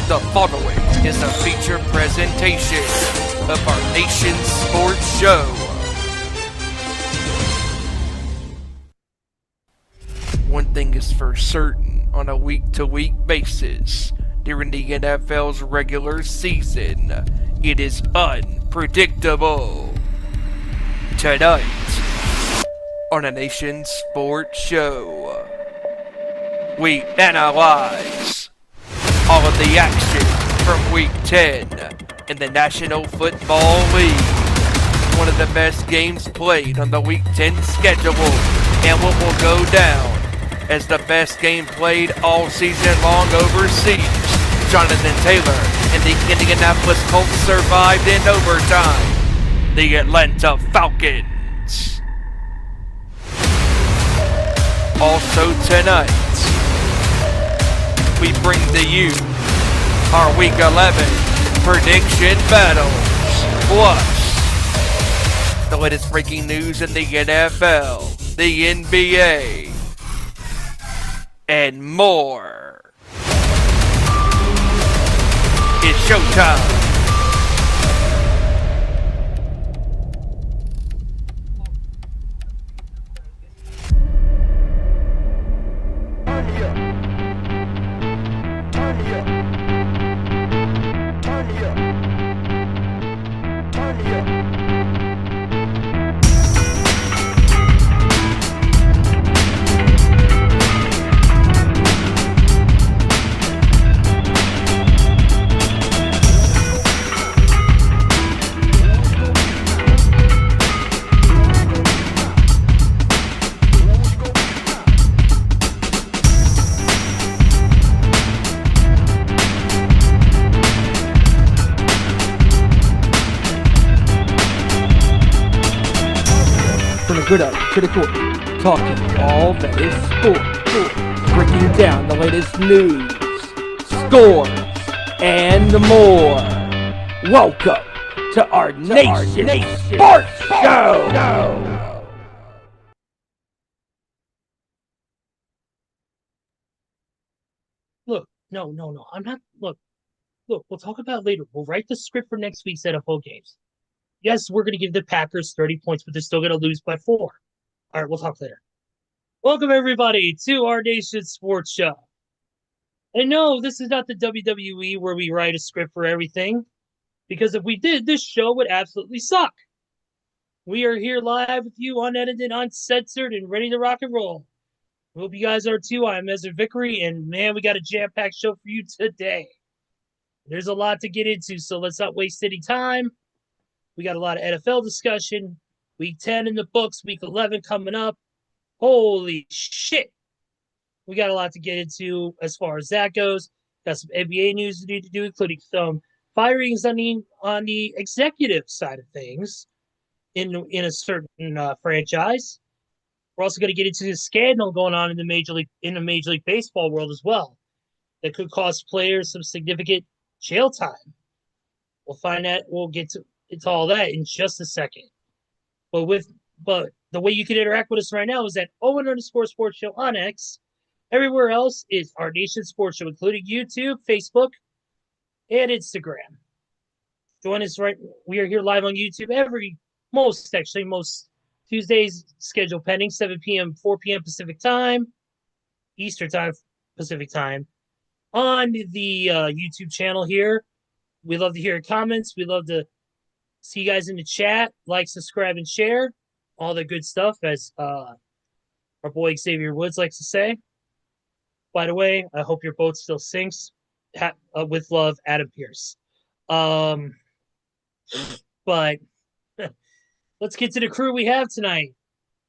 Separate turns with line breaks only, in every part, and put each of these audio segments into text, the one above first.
The following is a feature presentation of our nation's sports show. One thing is for certain on a week-to-week basis during the NFL's regular season, it is unpredictable. Tonight, on a nation's sports show, we analyze all of the action from Week 10 in the National Football League. One of the best games played on the Week 10 schedule, and what will go down as the best game played all season long overseas. Jonathan Taylor and the Indianapolis Colts survived in overtime. The Atlanta Falcons. Also tonight, we bring to you our Week 11 prediction battles, plus the latest breaking news in the NFL, the NBA, and more. It's showtime.
Good up to the court, talking all that is sport, breaking down the latest news, scores, and more. Welcome to our Nation Sports Show.
Look, no. I'm not. Look. We'll talk about it later. We'll write the script for next week's NFL games. Yes, we're going to give the Packers 30 points, but they're still going to lose by 4. All right, we'll talk later. Welcome, everybody, to our Nation Sports Show. And no, this is not the WWE where we write a script for everything, because if we did, this show would absolutely suck. We are here live with you, unedited, uncensored, and ready to rock and roll. I hope you guys are too. I'm Ezra Vickery, and man, we got a jam-packed show for you today. There's a lot to get into, so let's not waste any time. We got a lot of NFL discussion. Week 10 in the books. Week 11 coming up. Holy shit. We got a lot to get into as far as that goes. Got some NBA news to need to do, including some firings on the executive side of things in a certain franchise. We're also going to get into the scandal going on in the Major League Baseball world as well. That could cost players some significant jail time. We'll find that. We'll get to all that in just a second. But the way you can interact with us right now is at _Sports Show on X. Everywhere else is our Nation Sports Show, including YouTube, Facebook, and Instagram. Join us we are here live on YouTube most Tuesdays, schedule pending, 7 p.m., 4 p.m. Pacific time, Eastern time, Pacific time, on the YouTube channel here. We love to hear your comments. We love to see you guys in the chat. Like, subscribe, and share. All the good stuff, as our boy Xavier Woods likes to say. By the way, I hope your boat still sinks. With love, Adam Pierce. But let's get to the crew we have tonight.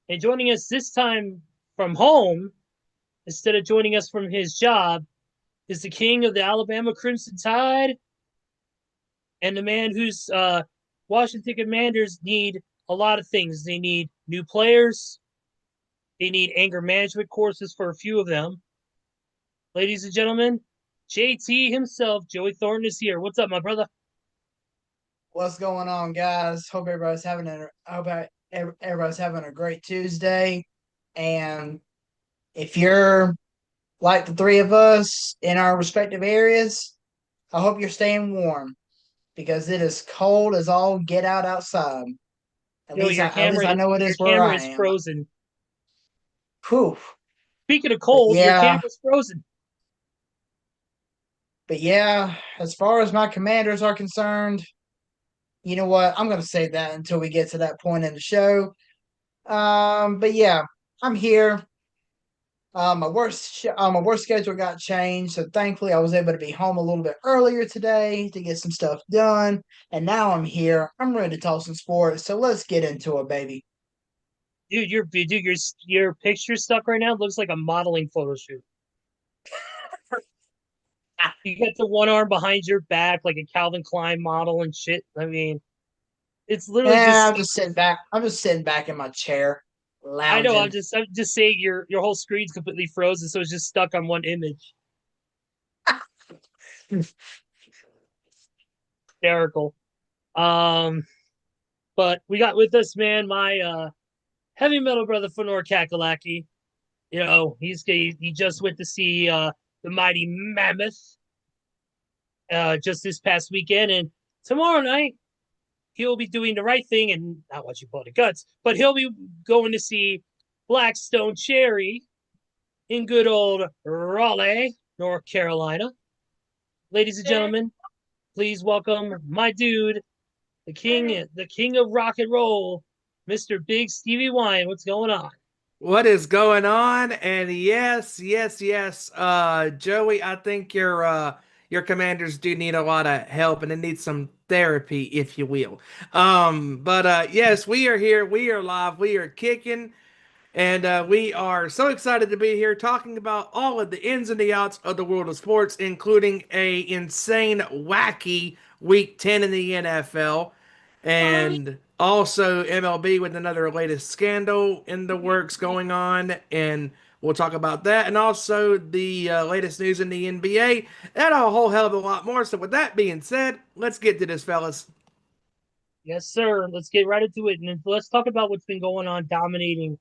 And joining us this time from home, instead of joining us from his job, is the king of the Alabama Crimson Tide and the man whose Washington Commanders need a lot of things. They need new players. They need anger management courses for a few of them. Ladies and gentlemen, JT himself, Joey Thornton, is here. What's up, my brother?
What's going on, guys? Hope everybody's having a great Tuesday. And if you're like the three of us in our respective areas, I hope you're staying warm because it is cold as all get out outside.
Yo,
At least I know it
your
is where
camera
I
is
am.
frozen.
Whew.
Speaking of
But
cold, your
yeah,
camera's frozen.
but yeah, as far as my commanders are concerned, you know what? I'm gonna save that until we get to that point in the show. But yeah, I'm here. My work schedule got changed, so thankfully I was able to be home a little bit earlier today to get some stuff done. And now I'm here. I'm ready to talk some sports. So let's get into it, baby.
Your picture stuck right now. It looks like a modeling photo shoot. You got the one arm behind your back like a Calvin Klein model and shit. I mean, it's literally
Yeah,
just.
I'm just sitting back. I'm just sitting back in my chair,
I know.
lounging.
I'm just saying your whole screen's completely frozen, so it's just stuck on one image. Hysterical. Um, but we got with us, man, my heavy metal brother Fenor Kakalaki. You know, he just went to see the mighty Mammoth just this past weekend, and tomorrow night he'll be doing the right thing and not watching Blood and Guts, but he'll be going to see Blackstone Cherry in good old Raleigh, North Carolina. Ladies and gentlemen, please welcome my dude, the king of rock and roll, Mr. Big Stevie Wyand. What's going on?
What is going on? And yes, yes, yes, Joey, I think your commanders do need a lot of help and they need some therapy, if you will. But yes, we are here, we are live, we are kicking. And we are so excited to be here talking about all of the ins and the outs of the world of sports, including a insane, wacky Week 10 in the NFL, and also MLB with another latest scandal in the works going on. And we'll talk about that, and also the latest news in the NBA, and a whole hell of a lot more. So, with that being said, let's get to this, fellas.
Yes, sir. Let's get right into it, and let's talk about what's been going on, dominating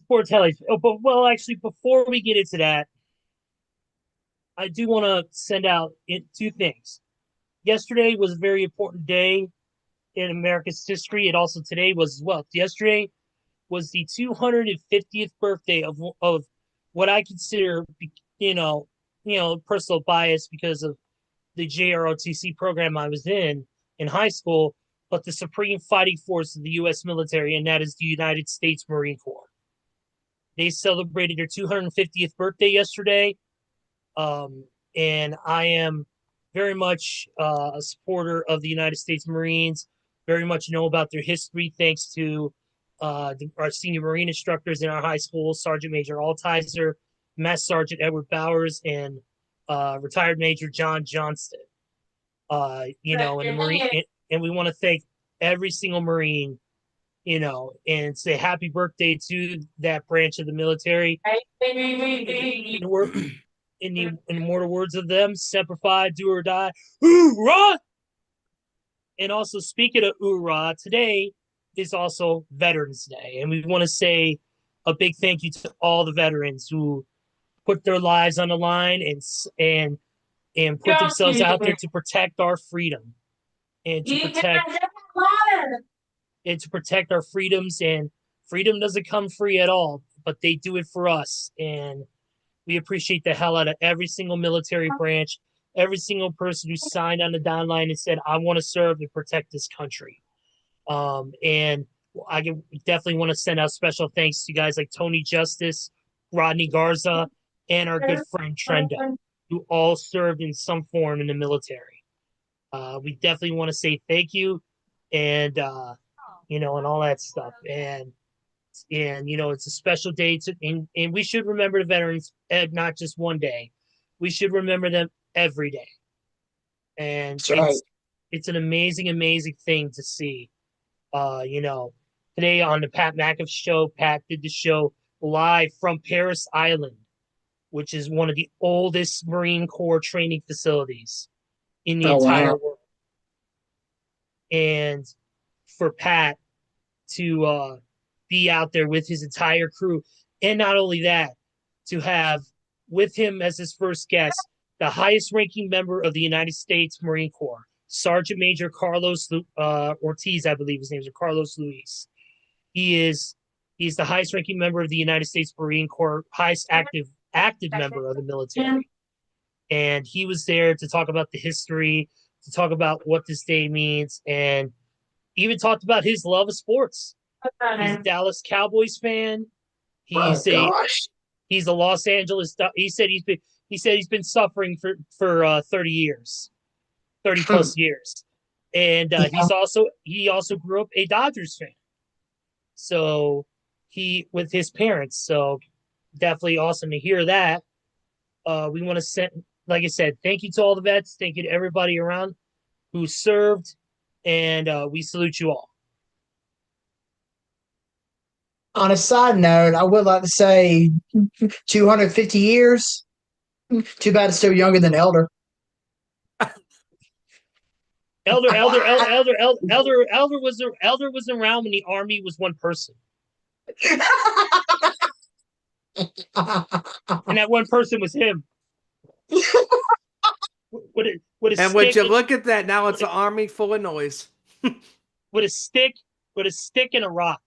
sports heli. Oh, but well, actually, before we get into that, I do want to send out two things. Yesterday was a very important day in America's history. It also today was as well. Yesterday was the 250th birthday of what I consider, you know, personal bias because of the JROTC program I was in high school, but the supreme fighting force of the U.S. military, and that is the United States Marine Corps. They celebrated their 250th birthday yesterday, and I am very much a supporter of the United States Marines. Very much know about their history thanks to our senior Marine instructors in our high school, Sergeant Major Altizer, Master Sergeant Edward Bowers, and retired Major John Johnston. And the Marine, and we want to thank every single Marine, and say happy birthday to that branch of the military. In the immortal words of them, Semper Fi, do or die, hoorah! And also, speaking of hoorah, today is also Veterans Day, and we want to say a big thank you to all the veterans who put their lives on the line and put themselves out there to protect our freedom and to protect our freedoms. And freedom doesn't come free at all, but they do it for us. And we appreciate the hell out of every single military branch, every single person who signed on the dotted line and said, I want to serve and protect this country. And I definitely want to send out special thanks to guys like Tony Justice, Rodney Garza, and our good friend Trenda, who all served in some form in the military. We definitely want to say thank you, and and all that stuff. And it's a special day and we should remember the veterans, not just one day. We should remember them every day. And
That's right.
it's an amazing thing to see. Today on the Pat McAfee show, Pat did the show live from Paris Island, which is one of the oldest Marine Corps training facilities in the entire world. And for Pat to be out there with his entire crew, and not only that, to have with him as his first guest the highest ranking member of the United States Marine Corps, Sergeant Major Carlos Ortiz, I believe his name is Carlos Luis. He's the highest ranking member of the United States Marine Corps, highest active member of the military. And he was there to talk about the history, to talk about what this day means, and even talked about his love of sports. He's a Dallas Cowboys fan.
Oh gosh.
He's a Los Angeles. He said he's been suffering for 30 years, 30 plus years, and he also grew up a Dodgers fan. So he with his parents. So definitely awesome to hear that. We want to send, like I said, thank you to all the vets. Thank you to everybody around who served, and we salute you all.
On a side note, I would like to say 250 years. Too bad it's still younger than Elder.
Elder was around when the army was one person, and that one person was him. With a
And
stick,
would you look at that? Now it's an army full of noise.
with a stick and a rock.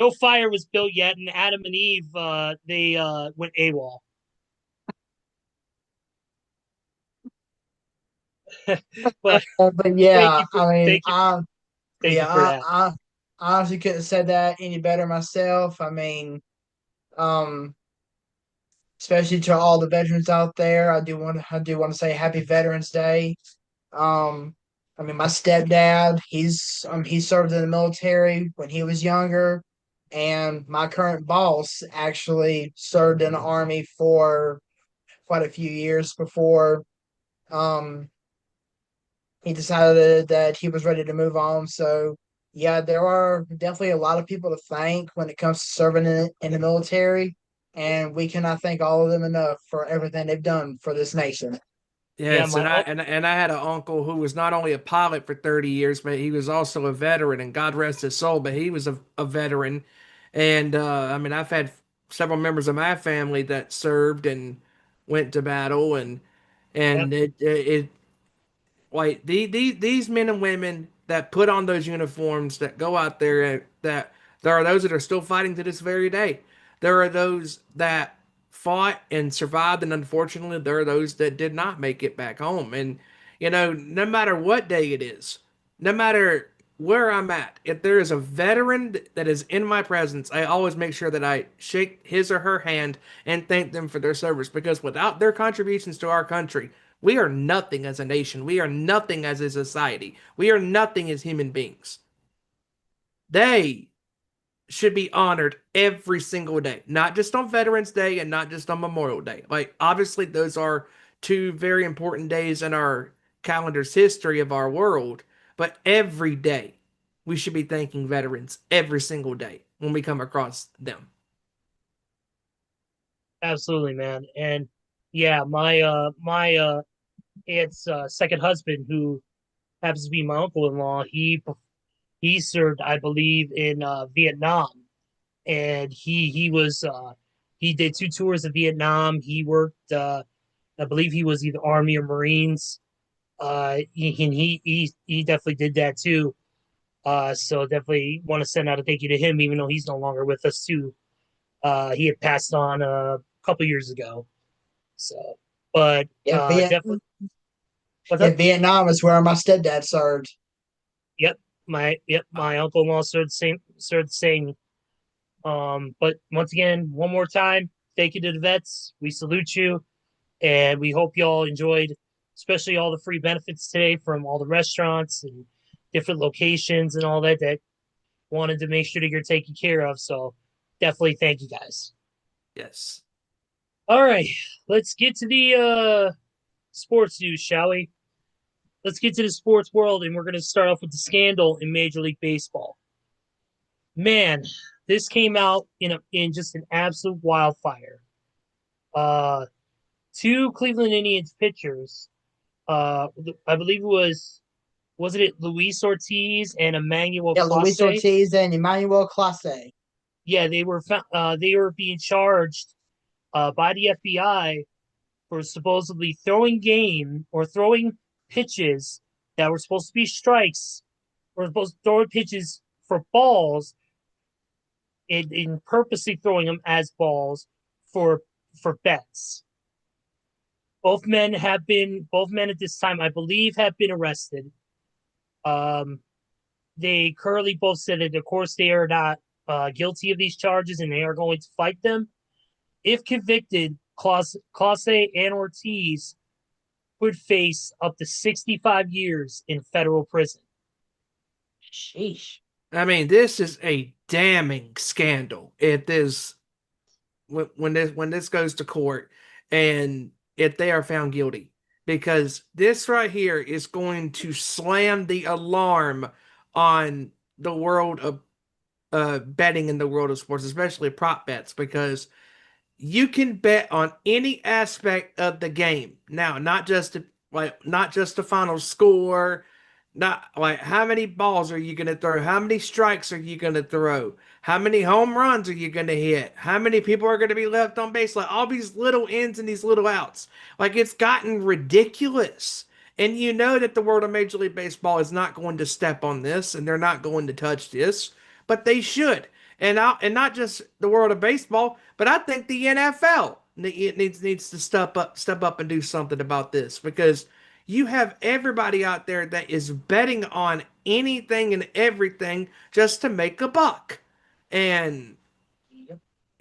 No fire was built yet, and Adam and Eve they went AWOL. But
yeah,
thank you for that.
I honestly couldn't have said that any better myself. I mean, um, especially to all the veterans out there, I do want to say Happy Veterans Day. I mean, my stepdad, he served in the military when he was younger, and my current boss actually served in the army for quite a few years before um he decided that he was ready to move on. So yeah, there are definitely a lot of people to thank when it comes to serving in the military, and we cannot thank all of them enough for everything they've done for this nation.
Yeah,
Yes, and I had an uncle who was not only a pilot for 30 years, but he was also a veteran, and God rest his soul, but he was a veteran. And I mean, I've had several members of my family that served and went to battle,
yep,
and it like these men and women that put on those uniforms, that go out there, and that there are those that are still fighting to this very day. There are those that fought and survived, and unfortunately there are those that did not make it back home. And no matter what day it is, no matter where I'm at, if there is a veteran that is in my presence, I always make sure that I shake his or her hand and thank them for their service, because without their contributions to our country, we are nothing as a nation. We are nothing as a society. We are nothing as human beings. They should be honored every single day, not just on Veterans Day and not just on Memorial Day. Like, obviously, those are two very important days in our calendar's history of our world, but every day we should be thanking veterans every single day when we come across them.
absolutely, man. And yeah, my aunt's second husband, who happens to be my uncle-in-law, he served, I believe, in Vietnam, and he did 2 tours of Vietnam. He worked, I believe, he was either Army or Marines. He definitely did that too. So definitely want to send out a thank you to him, even though he's no longer with us too. He had passed on a couple years ago. So, but
Yeah,
definitely. What's up?
Vietnam is where my stepdad served.
Yep, my uncle-in-law served the same. But once again, one more time, thank you to the vets. We salute you, and we hope you all enjoyed, especially all the free benefits today from all the restaurants and different locations and all that wanted to make sure that you're taken care of. So definitely thank you guys.
Yes.
All right, let's get to the sports news, shall we? Let's get to the sports world, and we're going to start off with the scandal in Major League Baseball. Man, this came out in just an absolute wildfire. Two Cleveland Indians pitchers, I believe it Luis Ortiz and Emmanuel
Yeah, Luis
Clase?
Ortiz and Emmanuel Clase.
Yeah, they were being charged by the FBI for supposedly throwing game or throwing pitches that were supposed to be strikes or supposed to throw pitches for balls in purposely throwing them as balls for bets. Both men at this time, I believe, have been arrested. Um, they currently both said that, of course, they are not guilty of these charges and they are going to fight them. If convicted, Clase and Ortiz would face up to 65 years in federal prison.
Sheesh.
I mean, this is a damning scandal. If this when this goes to court, and if they are found guilty, because this right here is going to slam the alarm on the world of betting in the world of sports, especially prop bets, because you can bet on any aspect of the game. Now, not just the final score, not like how many balls are you going to throw, how many strikes are you going to throw, how many home runs are you going to hit, how many people are going to be left on base, like all these little ins and these little outs. Like it's gotten ridiculous. And you know that the world of Major League Baseball is not going to step on this and they're not going to touch this, but they should. And not just the world of baseball, but I think the NFL needs to step up and do something about this, because you have everybody out there that is betting on anything and everything just to make a buck. And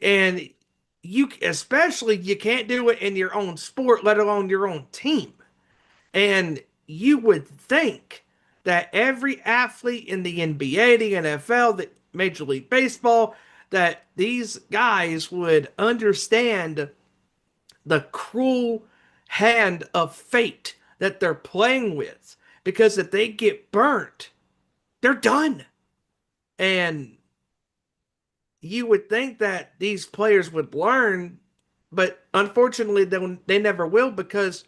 and you especially you can't do it in your own sport, let alone your own team. And you would think that every athlete in the NBA, the NFL, the Major League Baseball, that these guys would understand the cruel hand of fate that they're playing with. Because if they get burnt, they're done. And you would think that these players would learn, but unfortunately, they never will, because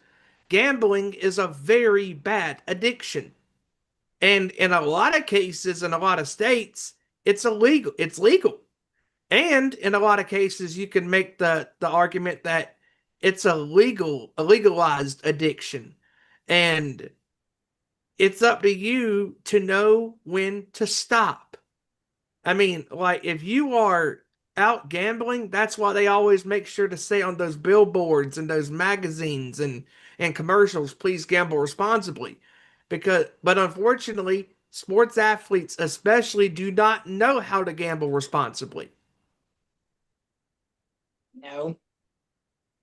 gambling is a very bad addiction. And in a lot of cases, in a lot of states, it's illegal. It's legal. And in a lot of cases, you can make the argument that it's a legalized addiction. And it's up to you to know when to stop. I mean, like if you are out gambling, that's why they always make sure to say on those billboards and those magazines and commercials, please gamble responsibly. But unfortunately, sports athletes especially do not know how to gamble responsibly.
No,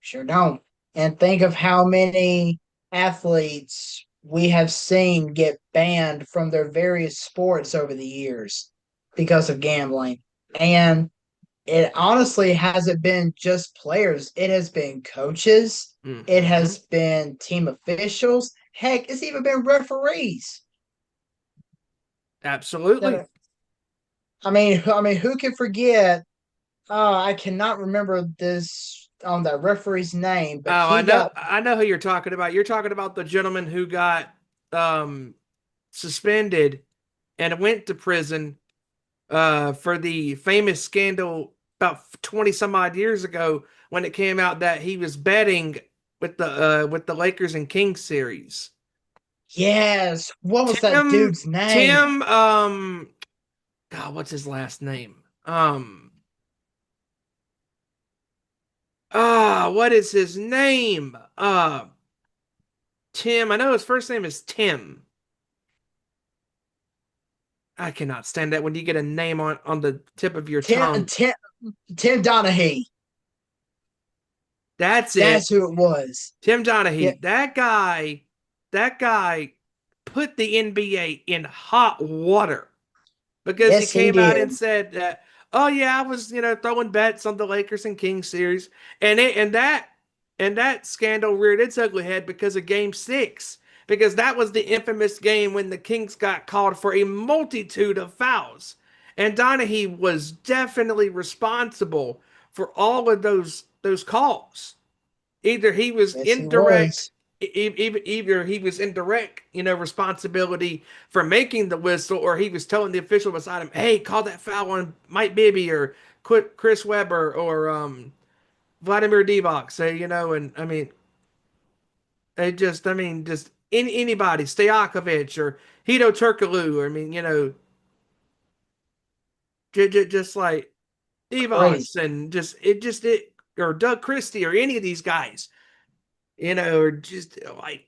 sure don't. And think of how many athletes we have seen get banned from their various sports over the years because of gambling. And it honestly hasn't been just players, it has been coaches, it
Hmm.
has been team officials. Heck, it's even been referees.
Absolutely.
That I mean, who can forget? I cannot remember this on the referee's name, but
Oh,
he got
I know who you're talking about. You're talking about the gentleman who got um suspended and went to prison for the famous scandal about 20 some odd years ago, when it came out that he was betting with the Lakers and Kings series.
yes. What was that
Tim
dude's name?
Tim God, what's his last name? What is his name? Tim. I know his first name is Tim. I cannot stand that when you get a name on the tip of your
Tim
tongue.
Tim Tim Donahue.
That's
That's
it.
who it was.
Tim
Yeah.
Donahue. That guy put the NBA in hot water, because he
Yes, he
came out and
did.
said that, oh yeah, I was, throwing bets on the Lakers and Kings series, and that scandal reared its ugly head because of Game 6, because that was the infamous game when the Kings got called for a multitude of fouls, and Donahue was definitely responsible for all of those calls. Either he was
Yes, he
indirect,
was.
either he was indirect, responsibility for making the whistle, or he was telling the official beside him, "Hey, call that foul on Mike Bibby or Chris Webber or Vladimir Divac, say, and I mean, just anybody, Stojakovic or Hito Turkoglu. I mean, just like
Crazy.
Divac and it or Doug Christie or any of these guys, or just like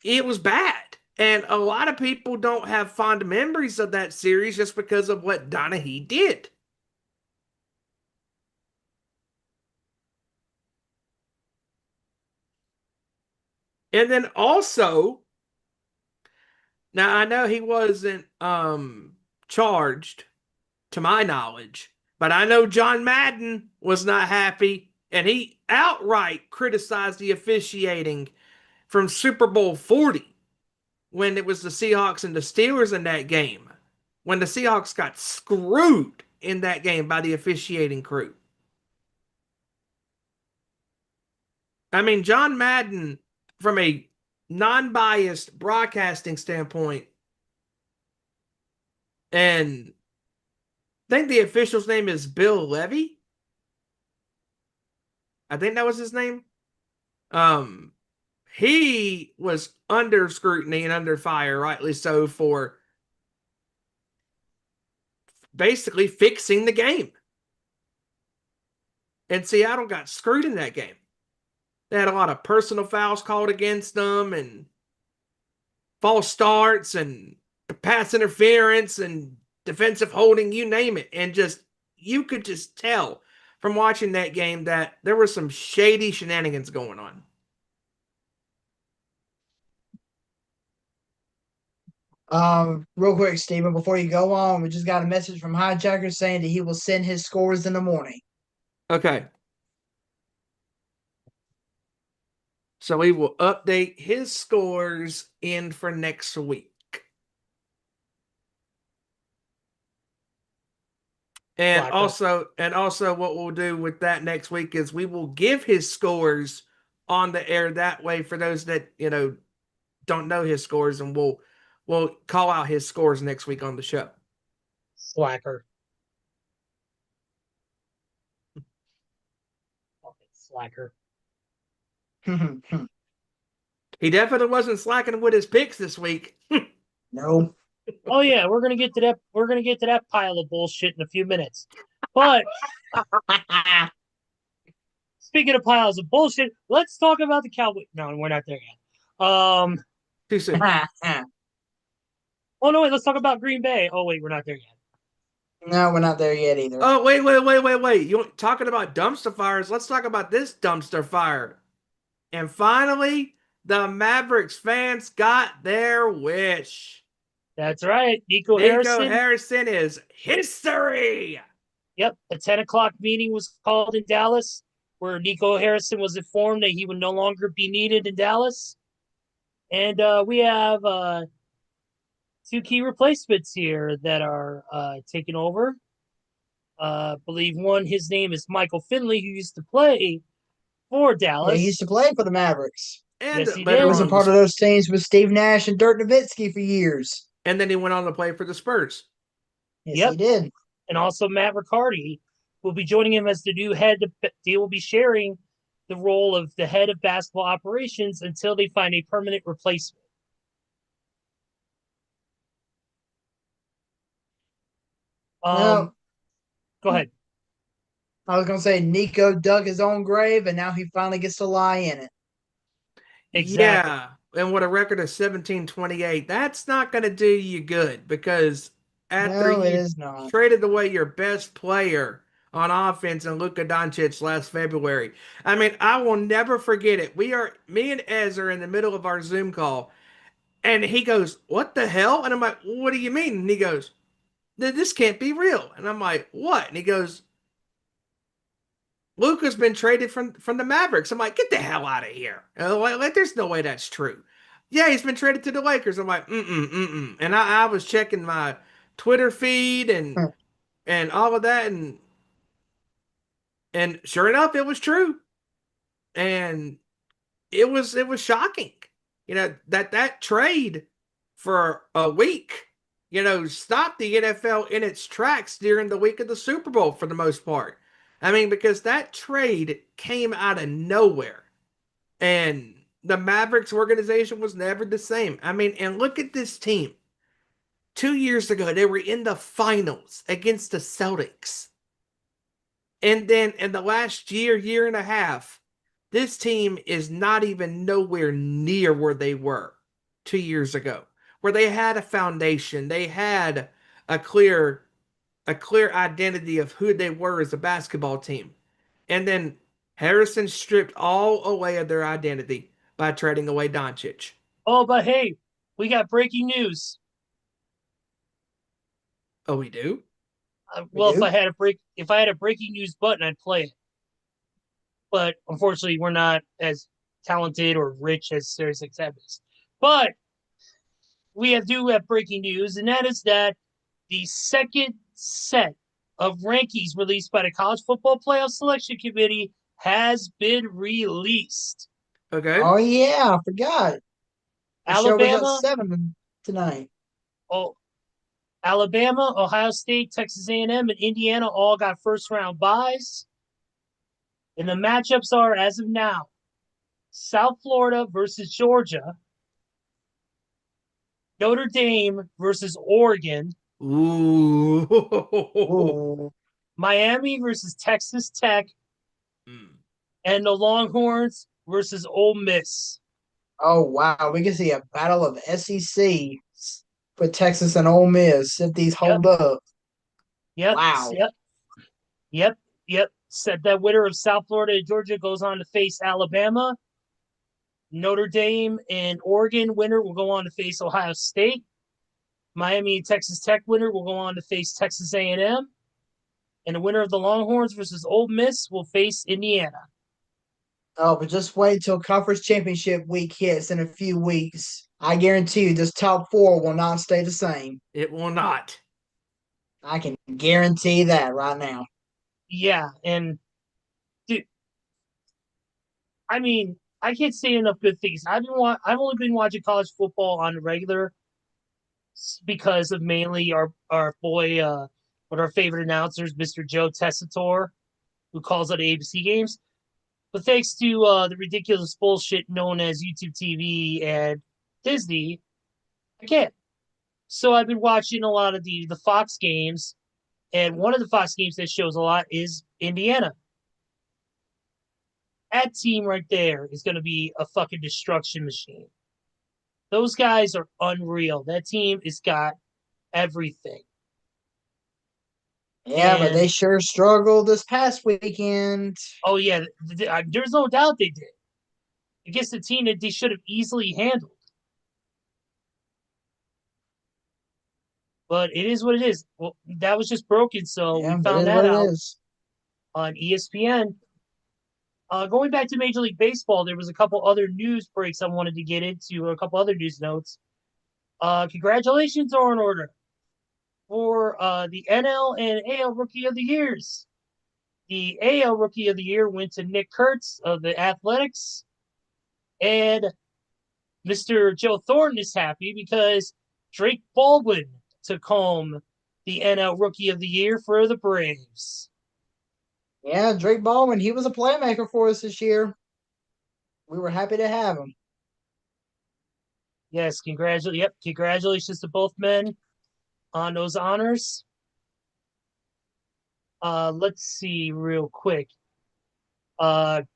it was bad. And a lot of people don't have fond memories of that series just because of what Donaghy did. And then also, now I know he wasn't charged to my knowledge, but I know John Madden was not happy and he outright criticized the officiating from Super Bowl 40 when it was the Seahawks and the Steelers in that game. When the Seahawks got screwed in that game by the officiating crew. I mean, John Madden, from a non biased broadcasting standpoint, and I think the official's name is Bill Levy. I think that was his name. Um, he was under scrutiny and under fire, rightly so, for basically fixing the game. And Seattle got screwed in that game. They had a lot of personal fouls called against them and false starts and pass interference and defensive holding, you name it. And just, you could just tell from watching that game that there were some shady shenanigans going on.
Real quick, Stephen, before you go on, we just got a message from Hijacker saying that he will send his scores in the morning.
Okay. So we will update his scores in for next week. And also what we'll do with that next week is we will give his scores on the air that way for those that, don't know his scores, and we'll call out his scores next week on the show.
Slacker. Fucking slacker.
He definitely wasn't slacking with his picks this week.
No.
Oh yeah, we're gonna get to that. We're gonna get to that pile of bullshit in a few minutes. But speaking of piles of bullshit, let's talk about the Cowboys. No, we're not there yet.
Too soon.
Oh no, wait. Let's talk about Green Bay. Oh wait, we're not there yet.
No, we're not there yet either.
Oh, wait. You talking about dumpster fires? Let's talk about this dumpster fire. And finally, the Mavericks fans got their wish.
That's right. Nico
Harrison is history.
Yep. A 10 o'clock meeting was called in Dallas where Nico Harrison was informed that he would no longer be needed in Dallas. And we have two key replacements here that are taking over. I believe one, his name is Michael Finley, who used to play for Dallas.
Yeah, he used to play for the Mavericks.
And
Yes, he
He
did.
was a part of those teams with Steve Nash and Dirk Nowitzki for years.
And then he went on to play for the Spurs.
Yes,
Yep.
he did.
And also Matt Riccardi will be joining him as the new head. They will be sharing the role of the head of basketball operations until they find a permanent replacement.
No,
Go ahead.
I was going to say Nico dug his own grave, and now he finally gets to lie in it.
Exactly.
Yeah. And with a record of 17-28, that's not going to do you good because after
No, it
you
is not.
traded away your best player on offense in Luka Doncic last February. I mean, I will never forget it. Me and Ez are in the middle of our Zoom call, and he goes, "What the hell?" And I'm like, "What do you mean?" And he goes, "This can't be real." And I'm like, "What?" And he goes, Luka's been traded from the Mavericks. I'm like, get the hell out of here. There's no way that's true. Yeah, he's been traded to the Lakers. I'm like, mm-mm. And I was checking my Twitter feed and all of that, and sure enough, it was true. And it was shocking. That trade for a week, stopped the NFL in its tracks during the week of the Super Bowl for the most part.
I mean, because that trade came out of nowhere. And the Mavericks organization was never the same. I mean, and look at this team. 2 years ago, they were in the finals against the Celtics. And then in the last year, year and a half, this team is not even nowhere near where they were 2 years ago, where they had a foundation. They had a clear a clear identity of who they were as a basketball team. And then Harrison stripped all away of their identity by trading away Doncic.
Oh, but hey, we got breaking news.
Oh, we do?
We
Well,
do?
if I had a breaking news button, I'd play it. But unfortunately, we're not as talented or rich as Sirius XM is. But do have breaking news, and that is that the second set of rankings released by the College Football Playoff Selection Committee has been released.
Okay.
Oh yeah, I forgot. The show we got
Alabama,
7 tonight.
oh, Alabama, Ohio State, Texas A&M, and Indiana all got first round byes. And the matchups are, as of now, South Florida versus Georgia, Notre Dame versus Oregon,
Ooh.
Ooh.
Miami versus Texas Tech,
Mm.
and the Longhorns versus Ole Miss.
Oh wow, we can see a battle of SEC for Texas and Ole Miss if these hold up.
Yep,
Wow.
yep, yep, yep. Said that winner of South Florida and Georgia goes on to face Alabama. Notre Dame and Oregon winner will go on to face Ohio State. Miami and Texas Tech winner will go on to face Texas A&M. And the winner of the Longhorns versus Ole Miss will face Indiana.
Oh, but just wait till conference championship week hits in a few weeks. I guarantee you this top four will not stay the same.
It will not.
I can guarantee that right now.
Yeah, and dude, I mean, I can't say enough good things. I've only been watching college football on the regular because of mainly our boy, one of our favorite announcers, Mr. Joe Tessitore, who calls out ABC games. But thanks to the ridiculous bullshit known as YouTube TV and Disney, I can't. So I've been watching a lot of the Fox games, and one of the Fox games that shows a lot is Indiana. That team right there is going to be a fucking destruction machine. Those guys are unreal. That team has got everything.
Yeah, but they
And
sure struggled this past weekend.
oh yeah, there's no doubt they did against a team that they should have easily handled. But it is what it is. Well, that was just broken, so we
Yeah, it
found
is
that
what it
out
is.
on ESPN. Going back to Major League Baseball, there was a couple other news breaks I wanted to get into, a couple other news notes. Congratulations are in order for the NL and AL Rookie of the Years. The AL Rookie of the Year went to Nick Kurtz of the Athletics, and Mr. Joe Thornton is happy because Drake Baldwin took home the NL Rookie of the Year for the Braves.
Yeah, Drake Baldwin, he was a playmaker for us this year. We were happy to have him.
Yes, congratulations to both men on those honors. Let's see real quick. Cubs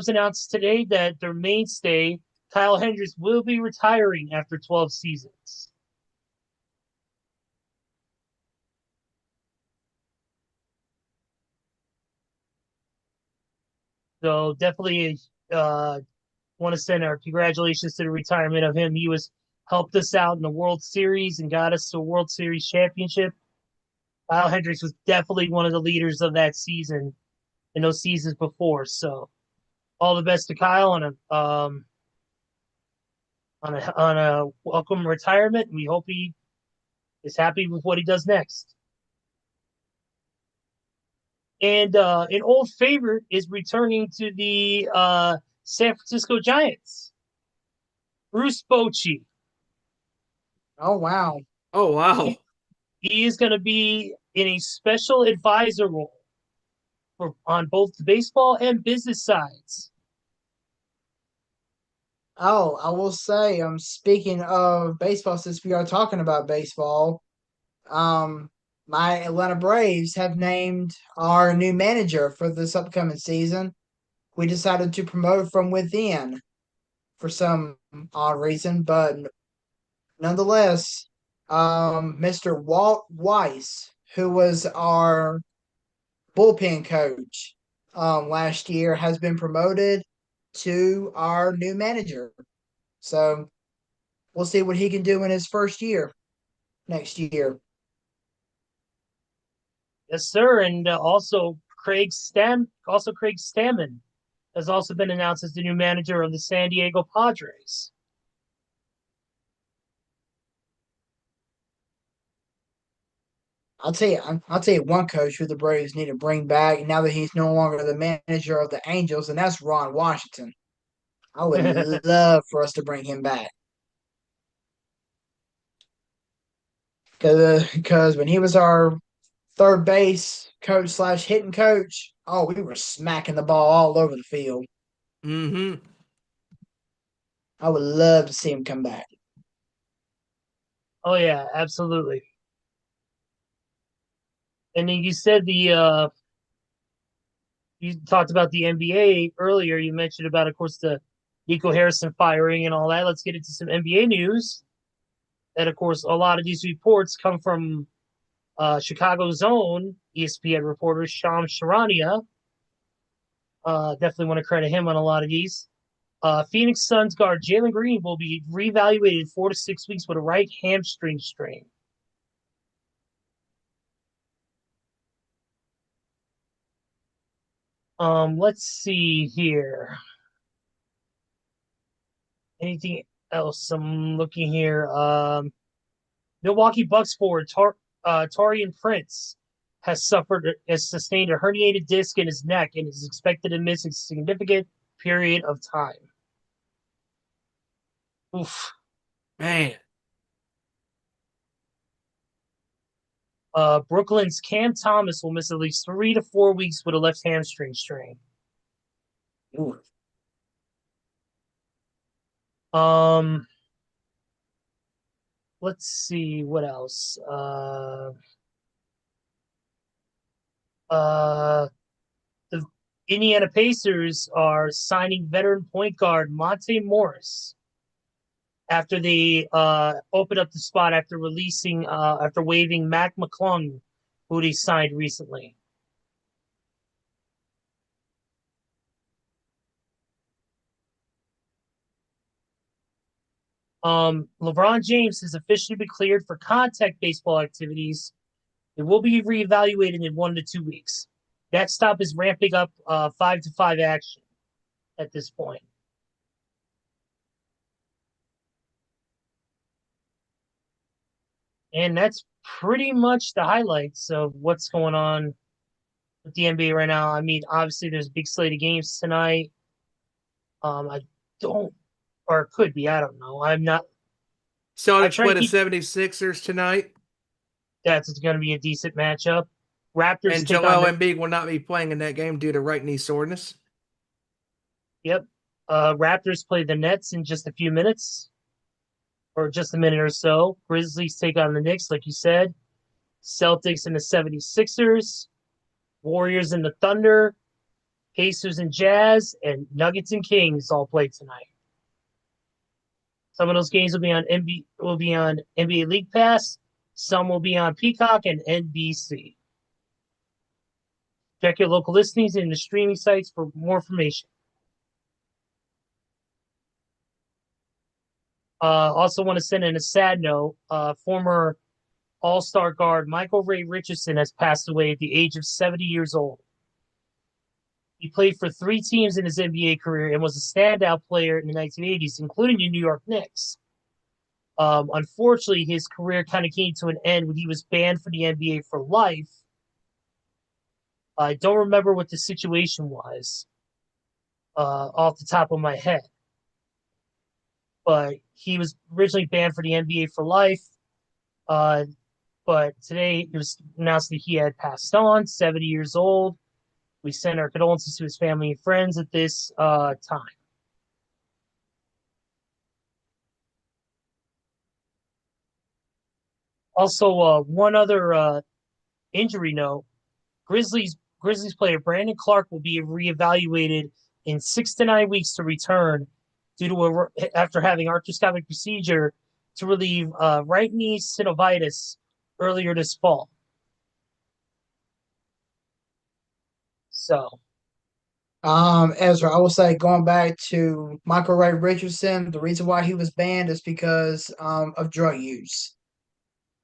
announced today that their mainstay, Kyle Hendricks, will be retiring after 12 seasons. So definitely want to send our congratulations to the retirement of him. He was helped us out in the World Series and got us to a World Series championship. Kyle Hendricks was definitely one of the leaders of that season and those seasons before. So all the best to Kyle on a welcome retirement. We hope he is happy with what he does next. And an old favorite is returning to the San Francisco Giants. Bruce Bochy.
Oh wow.
Oh, wow.
He is going to be in a special advisor role on both the baseball and business sides.
Oh, I will say, speaking of baseball, since we are talking about baseball, um, my Atlanta Braves have named our new manager for this upcoming season. We decided to promote from within for some odd reason, but nonetheless, Mr. Walt Weiss, who was our bullpen coach last year, has been promoted to our new manager. So we'll see what he can do in his first year next year.
Yes, sir. And also Craig Stammen has also been announced as the new manager of the San Diego Padres.
I'll tell you one coach who the Braves need to bring back now that he's no longer the manager of the Angels, and that's Ron Washington. I would love for us to bring him back because when he was our third base coach slash hitting coach, oh, we were smacking the ball all over the field.
Mm-hmm.
I would love to see him come back.
Oh yeah, absolutely. And then you said you talked about the NBA earlier. You mentioned about, of course, the Nico Harrison firing and all that. Let's get into some NBA news. And of course, a lot of these reports come from Chicago's own ESPN reporter, Sham Charania. Definitely want to credit him on a lot of these. Phoenix Suns guard Jalen Green will be reevaluated 4 to 6 weeks with a right hamstring strain. Let's see here. Anything else? I'm looking here. Milwaukee Bucks forward Taurean Prince has sustained a herniated disc in his neck and is expected to miss a significant period of time. Oof.
Man.
Brooklyn's Cam Thomas will miss at least 3 to 4 weeks with a left hamstring strain.
Ooh.
Let's see what else. The Indiana Pacers are signing veteran point guard Monte Morris after they opened up the spot after waiving Mac McClung, who they signed recently. LeBron James has officially been cleared for contact baseball activities. It will be reevaluated in 1 to 2 weeks. That stop is ramping up 5-to-5 action at this point. And that's pretty much the highlights of what's going on with the NBA right now. I mean, obviously, there's a big slate of games tonight. I don't, or it could be, I don't know. I'm not.
Celtics
try
play
to
the
keep-
76ers tonight.
That's going to be a decent matchup. Raptors
And
take
Joel
on.
Embiid will not be playing in that game due to right knee soreness.
Yep. Raptors play the Nets in just a few minutes, or just a minute or so. Grizzlies take on the Knicks, like you said. Celtics and the 76ers. Warriors and the Thunder. Pacers and Jazz. And Nuggets and Kings all play tonight. Some of those games will be on NBA League Pass. Some will be on Peacock and NBC. Check your local listings and the streaming sites for more information. Also want to send in a sad note. Former All-Star guard Michael Ray Richardson has passed away at the age of 70 years old. He played for 3 teams in his NBA career and was a standout player in the 1980s, including the New York Knicks. Unfortunately, his career kind of came to an end when he was banned from the NBA for life. I don't remember what the situation was off the top of my head. But he was originally banned for the NBA for life. But today it was announced that he had passed on, 70 years old. We send our condolences to his family and friends at this time. Also, one other injury note: Grizzlies player Brandon Clark will be reevaluated in 6 to 9 weeks to return due to after having arthroscopic procedure to relieve right knee synovitis earlier this fall. So,
Ezra, I will say going back to Michael Ray Richardson, the reason why he was banned is because of drug use.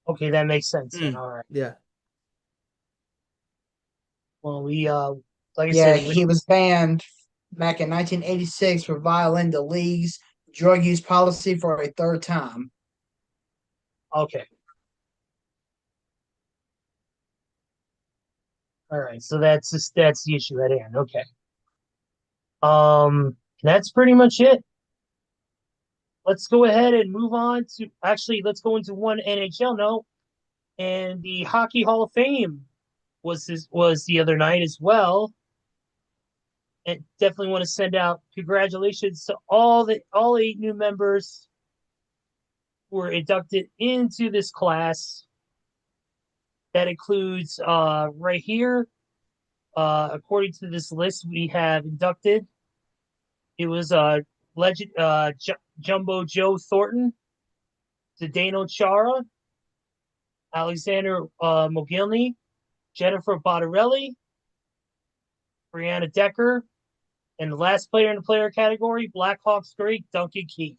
okay, that makes sense then.
Mm,
All right.
yeah.
Well, we like I
Yeah,
said,
he was banned back in 1986 for violating the league's drug use policy for a third time.
okay. All right. So that's the issue at hand. Okay. That's pretty much it. Let's go ahead and move on to let's go into one NHL note. And the Hockey Hall of Fame was the other night as well. And definitely want to send out congratulations to all 8 new members who were inducted into this class. That includes right here, according to this list, we have inducted. It was legend Jumbo Joe Thornton, Zdeno Chara, Alexander Mogilny, Jennifer Bottarelli, Brianna Decker, and the last player in the player category, Blackhawks great Duncan Keith.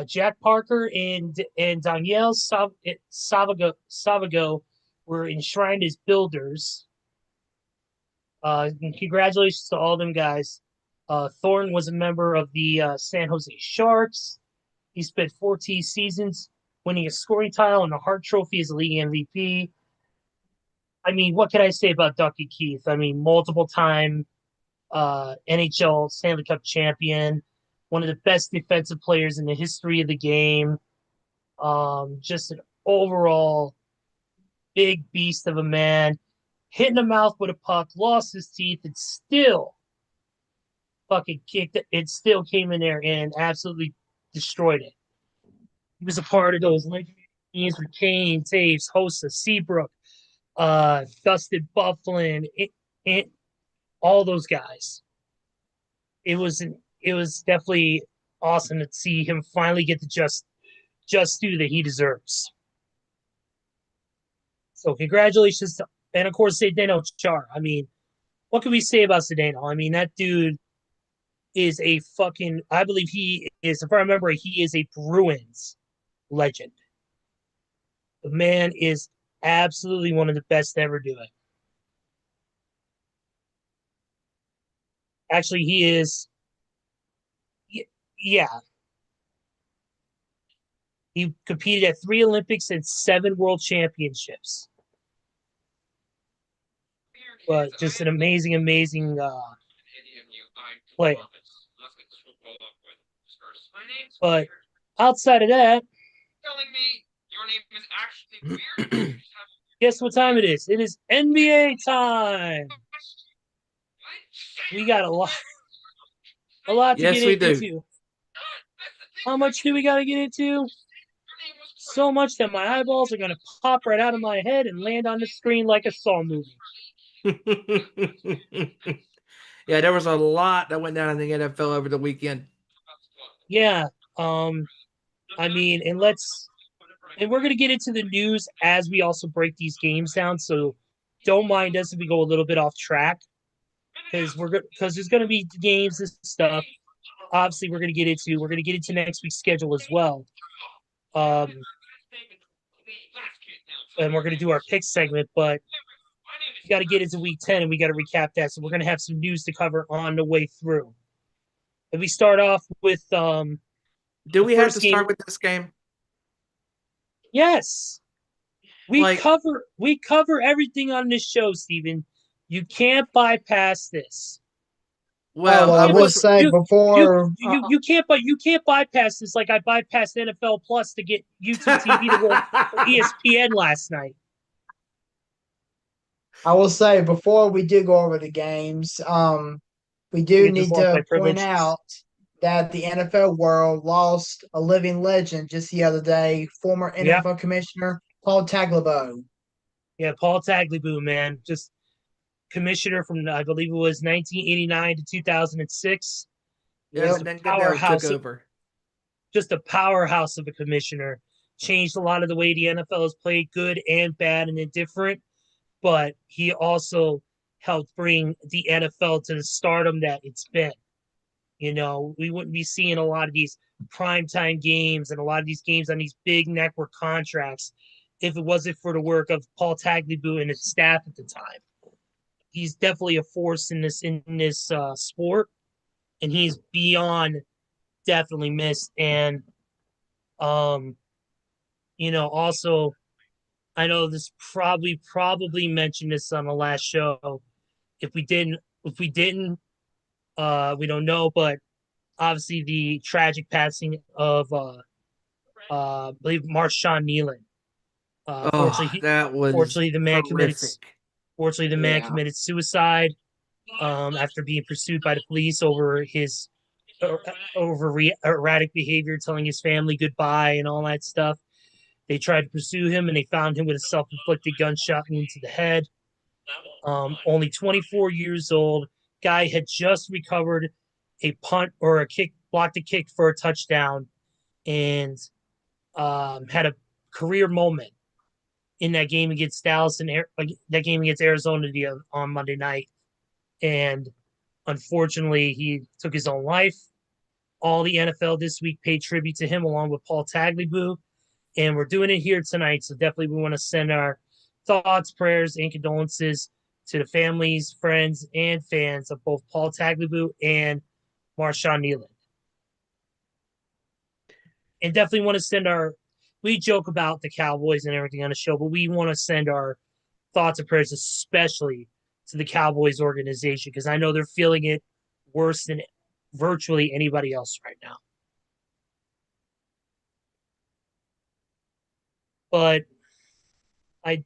Jack Parker and Danielle Savago were enshrined as builders. And congratulations to all them guys. Thorne was a member of the San Jose Sharks. He spent 14 seasons winning a scoring title and the Hart Trophy as a league MVP. I mean, what can I say about Ducky Keith? I mean, multiple time NHL Stanley Cup champion, one of the best defensive players in the history of the game. Just an overall big beast of a man. Hit in the mouth with a puck, lost his teeth, and still fucking kicked it. It still came in there and absolutely destroyed it. He was a part of those legendary teams with Kane, Taves, Hossa, Seabrook, Dustin Bufflin, and all those guys. It was definitely awesome to see him finally get the just due that he deserves. So congratulations to, and of course Zdeno Chara. I mean, what can we say about Zdeno? I mean, that dude is a fucking. I believe he is. If I remember, he is a Bruins legend. The man is absolutely one of the best to ever do it. Actually, he is. Yeah. He competed at 3 Olympics and 7 World Championships. But just an amazing, amazing player. But outside of that, guess what time it is? It is NBA time. We got a lot to
Yes, we
get
do.
into. How much do we got to get into? So much that my eyeballs are going to pop right out of my head and land on the screen like a Saw movie.
Yeah, there was a lot that went down in the NFL over the weekend.
Yeah. I mean, and we're going to get into the news as we also break these games down. So don't mind us if we go a little bit off track because there's going to be games and stuff. Obviously, we're going to get into next week's schedule as well. And we're going to do our pick segment, but we got to get into week 10 and we got to recap that. So we're going to have some news to cover on the way through. If we start off with
do we have to start with this game?
Yes. We cover everything on this show, Steven. You can't bypass this.
Well,
I will say before
you can't bypass this like I bypassed NFL Plus to get YouTube TV to work for ESPN last night.
I will say before we do go over the games, we do
Yeah, just
need
lost my
to point
privilege.
out that the NFL world lost a living legend just the other day, former
Yeah,
NFL Commissioner Paul Tagliabue.
yeah, Paul Tagliabue, man, just commissioner from I believe it was 1989 to 2006.
Yes,
Yep.
Just
and
a
then Goodell took
powerhouse,
over.
just a powerhouse of a commissioner. Changed a lot of the way the NFL has played, good and bad and indifferent. But he also helped bring the NFL to the stardom that it's been. You know, we wouldn't be seeing a lot of these primetime games and a lot of these games on these big network contracts if it wasn't for the work of Paul Tagliabue and his staff at the time. He's definitely a force in this sport, and he's beyond definitely missed. And um, also I know this probably mentioned this on the last show. If we didn't, we don't know, but obviously the tragic passing of I believe Marshawn Nealon.
Oh, that was
Fortunately the man committed
horrific.
fortunately the man
Yeah.
committed suicide after being pursued by the police over his erratic behavior, telling his family goodbye and all that stuff. They tried to pursue him and they found him with a self-inflicted gunshot wound to the head. Only 24 years old. Guy had just recovered a punt or a kick, blocked a kick for a touchdown, and had a career moment in that game against Dallas and that game against Arizona on Monday night. And unfortunately, he took his own life. All the NFL this week paid tribute to him along with Paul Tagliabue. And we're doing it here tonight. So definitely we want to send our thoughts, prayers, and condolences to the families, friends, and fans of both Paul Tagliabue and Marshawn Nealon. And definitely want to send we joke about the Cowboys and everything on the show, but we want to send our thoughts and prayers, especially to the Cowboys organization, because I know they're feeling it worse than virtually anybody else right now. But I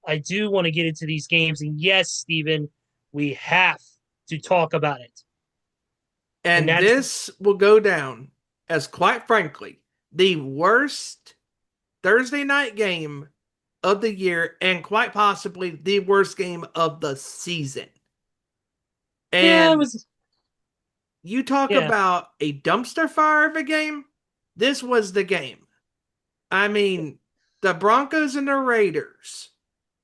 I do want to get into these games, and yes, Stephen, we have to talk about it. And
And
that's
this will go down as, quite frankly, the worst Thursday night game of the year and quite possibly the worst game of the season.
yeah, it
And
was
you talk
yeah.
about a dumpster fire of a game. This was the game. I mean, the Broncos and the Raiders.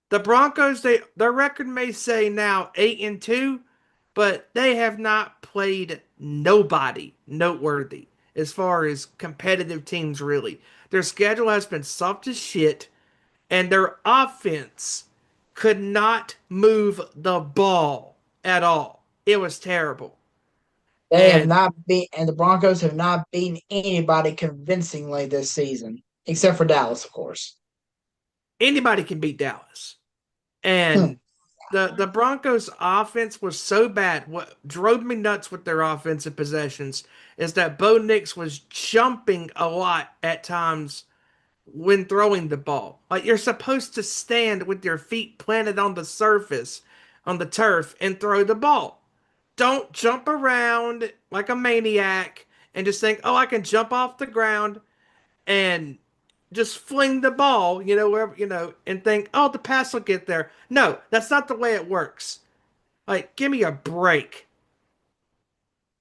The Broncos, their record may say now 8-2, but they have not played nobody noteworthy as far as competitive teams really. Their schedule has been soft as shit, and their offense could not move the ball at all. It was terrible.
They have
And
not beat, and the Broncos have not beaten anybody convincingly this season, except for Dallas, of course.
anybody can beat Dallas.
Hmm.
And the Broncos offense was so bad. What drove me nuts with their offensive possessions is that Bo Nix was jumping a lot at times when throwing the ball. Like, you're supposed to stand with your feet planted on the surface, on the turf, and throw the ball. Don't jump around like a maniac and just think, oh, I can jump off the ground and just fling the ball, wherever, and think, oh, the pass will get there. No, that's not the way it works. Like, give me a break.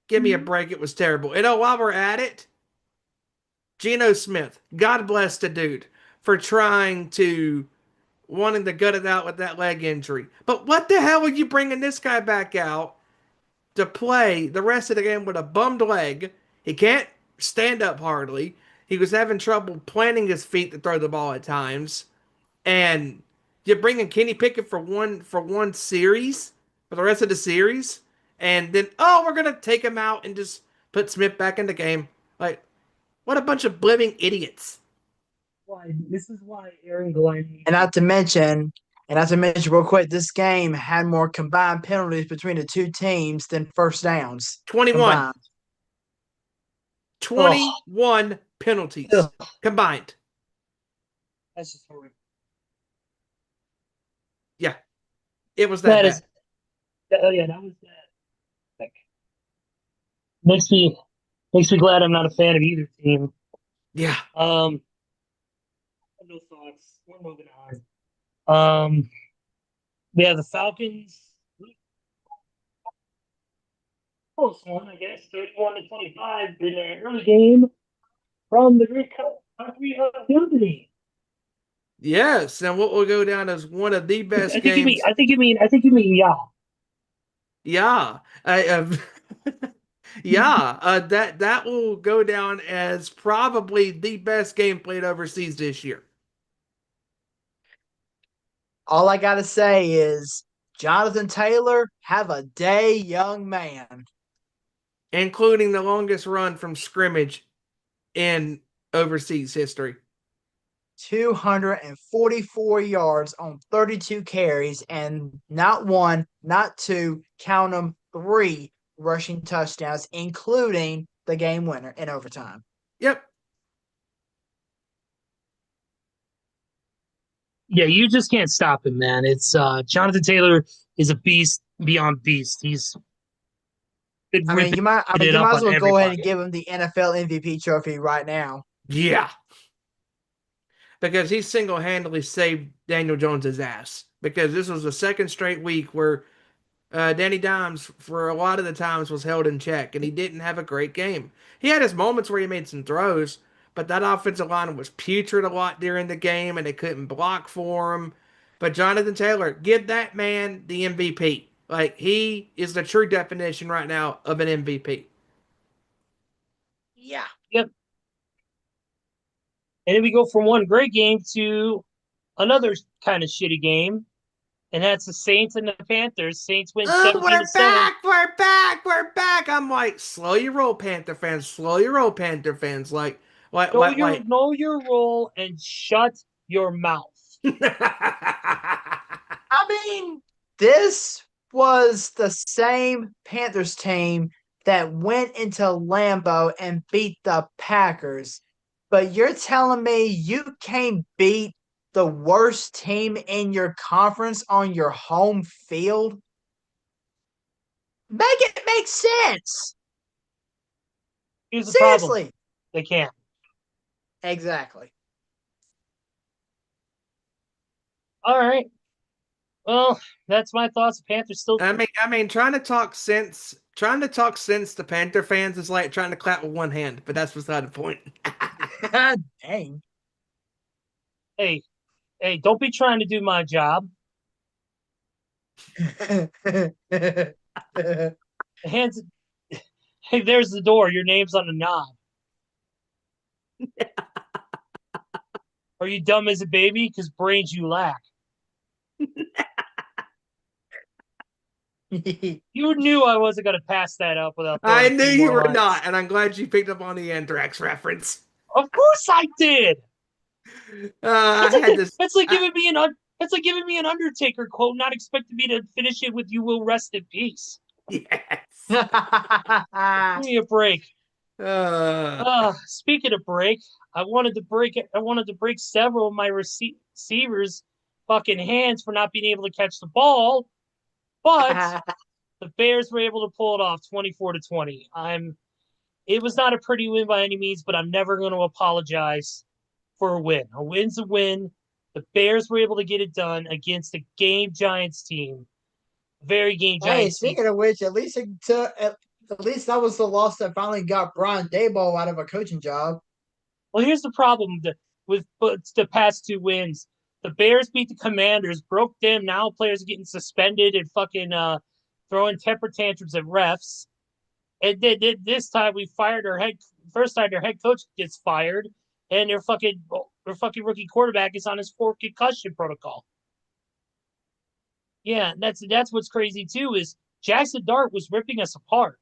Give me a break. It was terrible. And while we're at it, Geno Smith, God bless the dude for trying to wanting to gut it out with that leg injury. But what the hell are you bringing this guy back out to play the rest of the game with a bummed leg? He can't stand up hardly. He was having trouble planting his feet to throw the ball at times. And you're bringing Kenny Pickett for one series for the rest of the series, and then we're gonna take him out and just put Smith back in the game. Like, what a bunch of blithering idiots!
This is why Aaron Glenn.
And not to mention real quick, this game had more combined penalties between the two teams than first downs
21,
combined. Oh,
21 penalties
Ugh,
combined.
that's just horrible.
Yeah, It was that
That
bad.
is, oh yeah, that was that. Like, makes me makes me glad I'm not a fan of either team.
Yeah.
No thoughts. We're moving on. We have the Falcons. Close one, I guess, 31-25 in an early game from the Greek country of Germany.
Yes, and what will go down as one of the best
I think you mean.
games.
Yeah.
Yeah, yeah, that will go down as probably the best game played overseas this year,
All I gotta say is, Jonathan Taylor, have a day, young man.
including the longest run from scrimmage in overseas history.
244 yards on 32 carries and not one, not two, count them, three rushing touchdowns, including the game winner in overtime.
Yep.
Yeah, you just can't stop him, man. It's Jonathan Taylor is a beast beyond beast. He's been
I mean,
ripping
you
it up
might as
on
well go ahead and
everybody.
give him the NFL MVP trophy right now.
Yeah, because he single-handedly saved Daniel Jones's ass. Because this was the second straight week where Danny Dimes, for a lot of the times, was held in check, and he didn't have a great game. He had his moments where he made some throws, but that offensive line was putrid a lot during the game, and they couldn't block for him. But Jonathan Taylor, give that man the MVP. Like, he is the true definition right now of an MVP.
Yeah.
Yep. And then we go from one great game to another kind of shitty game, and that's the Saints and the Panthers. Saints win
Oh,
17-7.
we're back. I'm like, slow your roll, Panther fans. Slow your roll, Panther fans. Like.
Know your role and shut your mouth.
I mean, this was the same Panthers team that went into Lambeau and beat the Packers. But you're telling me you can't beat the worst team in your conference on your home field? Make it make sense.
Here's the problem:
Seriously.
they can't.
Exactly.
All right. Well, that's my thoughts. Panthers still.
I mean, trying to talk sense to Panther fans is like trying to clap with one hand, but that's beside the point.
Dang.
Hey, don't be trying to do my job. Hands. Hey, there's the door. Your name's on the knob. Are you dumb as a baby? Because brains you lack. You knew I wasn't going to pass that up without throwing
I
a
knew
few
you
more
were
lines.
not, and I'm glad you picked up on the Anthrax reference.
Of course I did.
I had this.
That's like giving me an Undertaker quote, not expecting me to finish it with "You will rest in peace."
Yes.
Give me a break.
Uh,
Speaking of break, I wanted to break several of my receivers' fucking hands for not being able to catch the ball, but the Bears were able to pull it off, 24-20. It was not a pretty win by any means, but I'm never going to apologize for a win. A win's a win. The Bears were able to get it done against a game Giants team. Very game
Hey,
Giants team.
speaking of which, at least that was the loss that finally got Brian Daboll out of a coaching job.
Well, here's the problem with the past two wins. The Bears beat the Commanders, broke them. Now players are getting suspended and fucking throwing temper tantrums at refs. And then this time we fired first time their head coach gets fired, and their fucking rookie quarterback is on his 4th concussion protocol. Yeah, that's what's crazy too is Jackson Dart was ripping us apart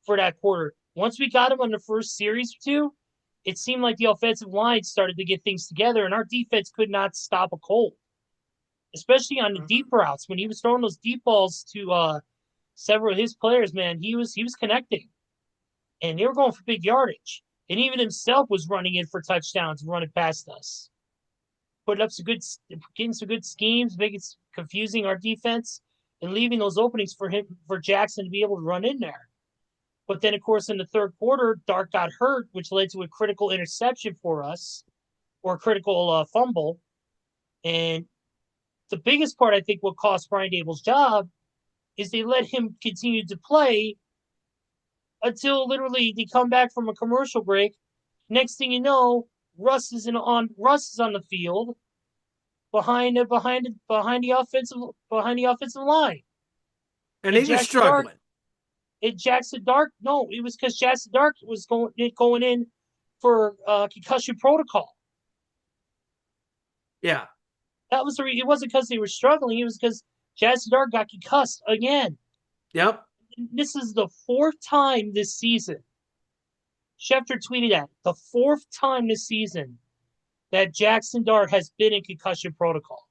for that quarter. Once we got him on the first series or two, it seemed like the offensive line started to get things together, and our defense could not stop a cold, especially on the deep routes when he was throwing those deep balls to several of his players. Man, he was connecting, and they were going for big yardage, and even himself was running in for touchdowns, running past us. putting up getting some good schemes, making it confusing our defense, and leaving those openings for Jackson to be able to run in there. But then, of course, in the third quarter, Dart got hurt, which led to a critical interception for us, or a critical fumble. And the biggest part, I think, what cost Brian Dable's job is they let him continue to play until literally they come back from a commercial break. Next thing you know, Russ is on the field behind the offensive line.
And he was struggling.
Jackson Dart, no, it was because Jackson Dart was going in for concussion protocol.
Yeah.
That was it wasn't because they were struggling. It was because Jackson Dart got concussed again.
Yep.
This is the fourth time this season. Schefter tweeted that the fourth time this season that Jackson Dart has been in concussion protocol.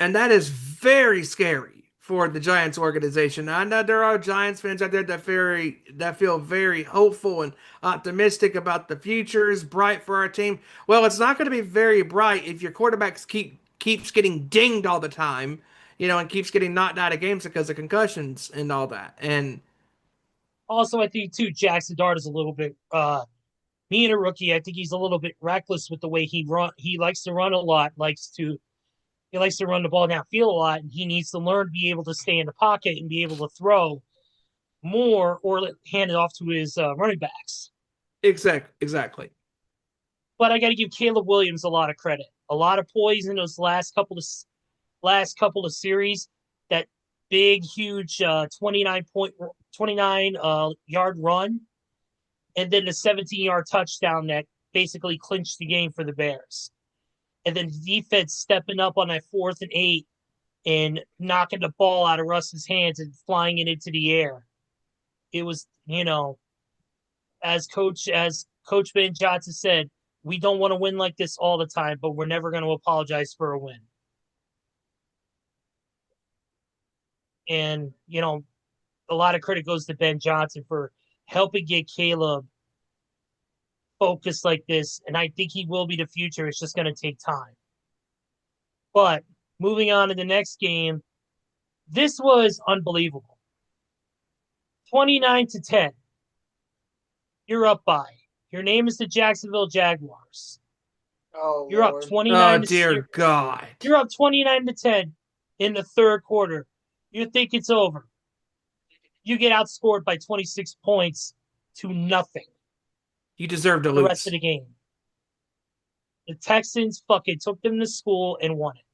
And that is very scary for the Giants organization. I know there are Giants fans out there that feel very hopeful and optimistic about the future is bright for our team. Well, it's not going to be very bright if your quarterbacks keeps getting dinged all the time, and keeps getting knocked out of games because of concussions and all that. And
also, I think too, Jackson Dart is a little bit being a rookie. I think he's a little bit reckless with the way he run. He likes to run a lot. He likes to run the ball downfield a lot, and he needs to learn to be able to stay in the pocket and be able to throw more or hand it off to his running backs.
Exactly.
But I got to give Caleb Williams a lot of credit. A lot of poise in those last couple of series. That big, huge 29 yard run, and then the 17-yard touchdown that basically clinched the game for the Bears. And then the defense stepping up on that 4th and 8 and knocking the ball out of Russ's hands and flying it into the air. It was, as Coach Ben Johnson said, we don't want to win like this all the time, but we're never going to apologize for a win. And, a lot of credit goes to Ben Johnson for helping get Caleb focused like this, and I think he will be the future. It's just going to take time. But moving on to the next game, this was unbelievable. 29-10. You're up by. Your name is the Jacksonville Jaguars.
Oh,
You're
Lord.
up 29.
Oh, dear God.
You're up 29-10 in the third quarter. You think it's over. You get outscored by 26 points to nothing.
You deserve to
The
lose.
rest of the game. The Texans fucking took them to school and won it.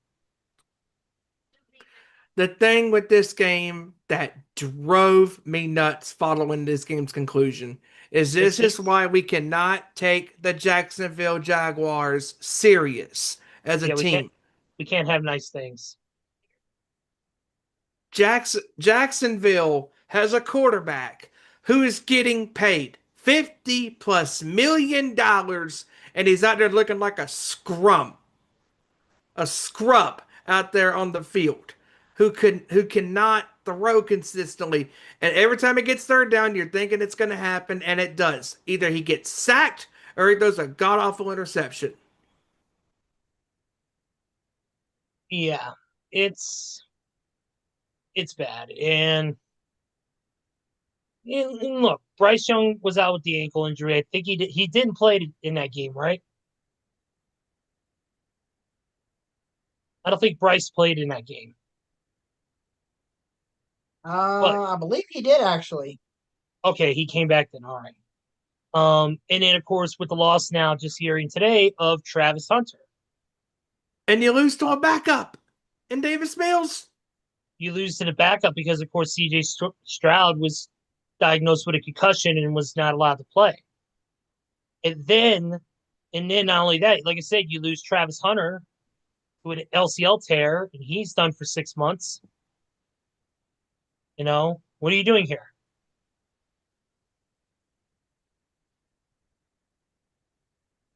The thing with this game that drove me nuts following this game's conclusion is this is why we cannot take the Jacksonville Jaguars serious as a team.
We can't have nice things.
Jacksonville has a quarterback who is getting paid $50+ million, and he's out there looking like a scrub out there on the field, who cannot throw consistently. And every time it gets third down, you're thinking it's going to happen, and it does. Either he gets sacked or he throws a god-awful interception.
Yeah, it's bad. And look, Bryce Young was out with the ankle injury. I think he didn't play in that game, right? I don't think Bryce played in that game.
I believe he did, actually.
Okay, he came back then. All right. And then, of course, with the loss now, just hearing today of Travis Hunter.
And you lose to a backup in Davis Mills.
You lose to the backup because, of course, C.J. Stroud was diagnosed with a concussion and was not allowed to play. And then not only that, like I said, you lose Travis Hunter with an LCL tear, and he's done for 6 months. What are you doing here?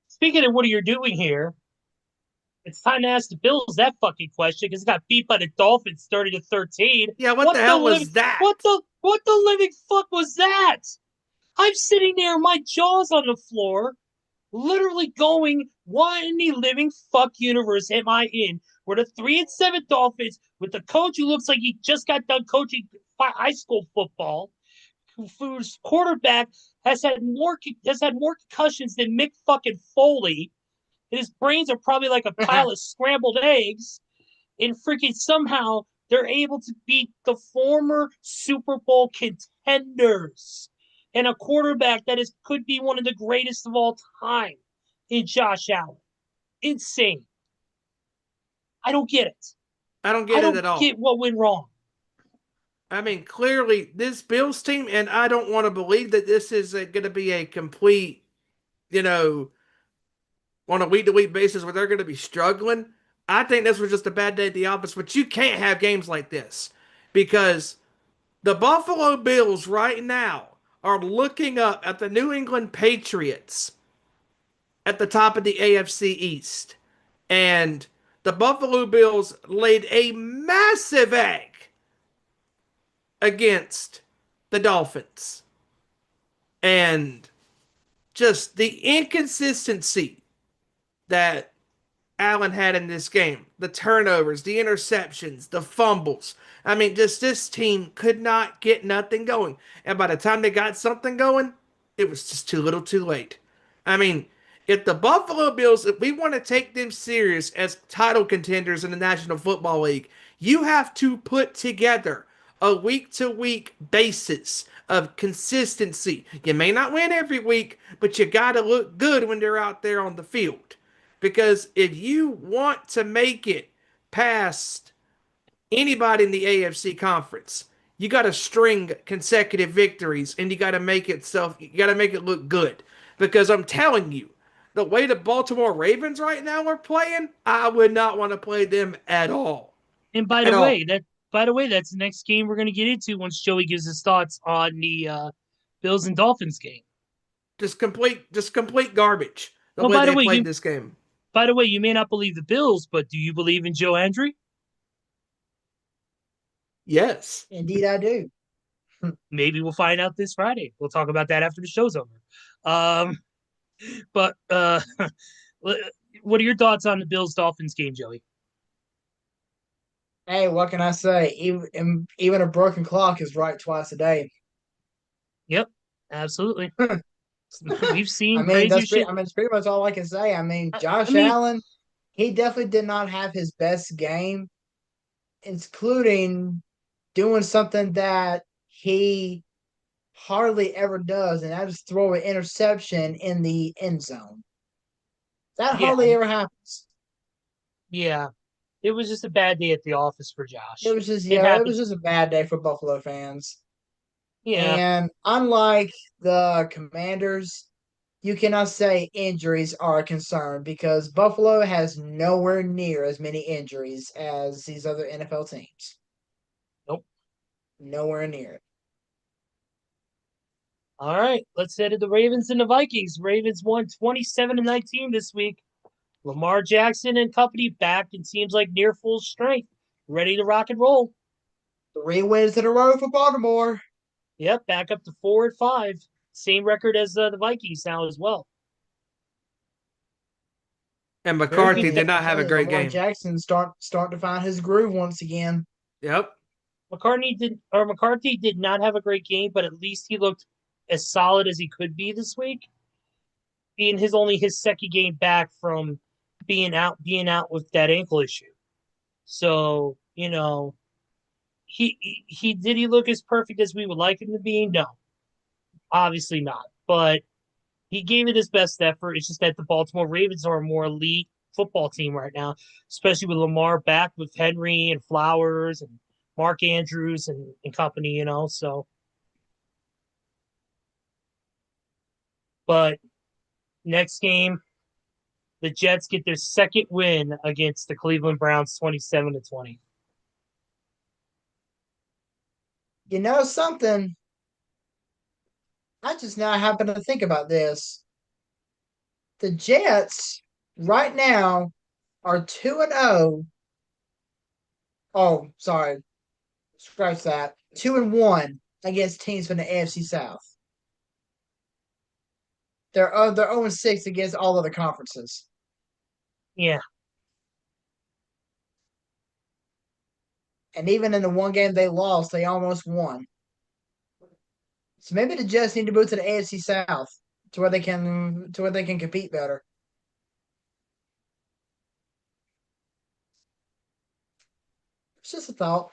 Speaking of what are you doing here, it's time to ask the Bills that fucking question because it got beat by the Dolphins 30-13.
Yeah, what the hell was that?
What the living fuck was that? I'm sitting there, my jaw's on the floor, literally going, what in the living fuck universe am I in? Where the 3-7 Dolphins, with the coach who looks like he just got done coaching high school football, whose quarterback has had more concussions than Mick fucking Foley. His brains are probably like a pile of scrambled eggs, and freaking somehow they're able to beat the former Super Bowl contenders and a quarterback that could be one of the greatest of all time in Josh Allen. Insane. I don't get it.
I don't
I
get it
don't
at all.
get what went wrong.
I mean, clearly, this Bills team, and I don't want to believe that this is going to be a complete, you know, on a week to week basis where they're going to be struggling. I think this was just a bad day at the office, but you can't have games like this because the Buffalo Bills right now are looking up at the New England Patriots at the top of the AFC East. And the Buffalo Bills laid a massive egg against the Dolphins. And just the inconsistency that Allen had in this game, the turnovers, the interceptions, the fumbles. I mean, just this team could not get nothing going. And by the time they got something going, it was just too little too late. I mean, if the Buffalo Bills, if we want to take them serious as title contenders in the National Football League, you have to put together a week to week basis of consistency. You may not win every week, but you got to look good when they're out there on the field. Because if you want to make it past anybody in the AFC conference, you got to string consecutive victories and you got to make it look good. Because I'm telling you, the way the Baltimore Ravens right now are playing, I would not want to play them at all.
And by
At
the
all.
way, that's the next game we're gonna get into once Joey gives his thoughts on the Bills and Dolphins game.
Just complete garbage the
No,
way
by the
they
way,
played
you
this game.
by the way, you may not believe the Bills, but do you believe in Joe Hendry?
Yes.
Indeed, I do.
Maybe we'll find out this Friday. We'll talk about that after the show's over. Um, but what are your thoughts on the Bills Dolphins game, Joey?
Hey, what can I say? Even a broken clock is right twice a day.
Yep, absolutely. We've
I
seen
mean,
crazier shit.
it's pretty much all I can say. I mean,
I
Josh
mean,
Allen, he definitely did not have his best game, including doing something that he hardly ever does, and that is throw an interception in the end zone. That
yeah,
hardly ever happens.
yeah. It was just a bad day at the office for
It
Josh.
was just
It
it was
happens.
just a bad day for Buffalo fans.
Yeah,
And unlike the Commanders, you cannot say injuries are a concern because Buffalo has nowhere near as many injuries as these other NFL teams.
nope.
Nowhere near it.
All right, let's head to the Ravens and the Vikings. Ravens won 27-19 this week. Lamar Jackson and company back in seems like near full strength, ready to rock and roll.
3 wins in a row for Baltimore.
Yep, back up to 4-5. Same record as the Vikings now as well.
And
Very
McCarthy
good.
did not
I'm
have a
telling you,
great
Lamar
game.
Jackson start to find his groove once again.
Yep.
McCarthy did not have a great game, but at least he looked as solid as he could be this week. Being his second game back from being out with that ankle issue. So, he look as perfect as we would like him to be? No, obviously not. But he gave it his best effort. It's just that the Baltimore Ravens are a more elite football team right now, especially with Lamar back with Henry and Flowers and Mark Andrews and company, So, but next game, the Jets get their second win against the Cleveland Browns, 27-20.
You know something? I just now happen to think about this. The Jets right now are 2-0. Oh, sorry. Scratch that. 2-1 against teams from the AFC South. They're 0-6 against all other conferences.
Yeah.
And even in the one game they lost, they almost won. So maybe the Jets need to move to the AFC South to where they can compete better. It's just a thought.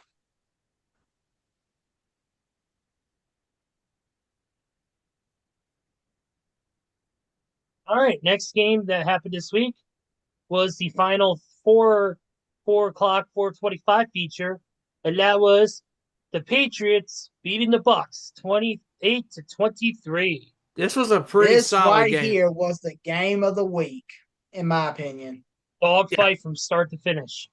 All right. Next game that happened this week was the final 4 o'clock 4:25 feature, and that was the Patriots beating the Bucks 28-23.
This was a pretty
This
solid
right
game.
here was the game of the week, in my opinion.
Dogfight from start to finish.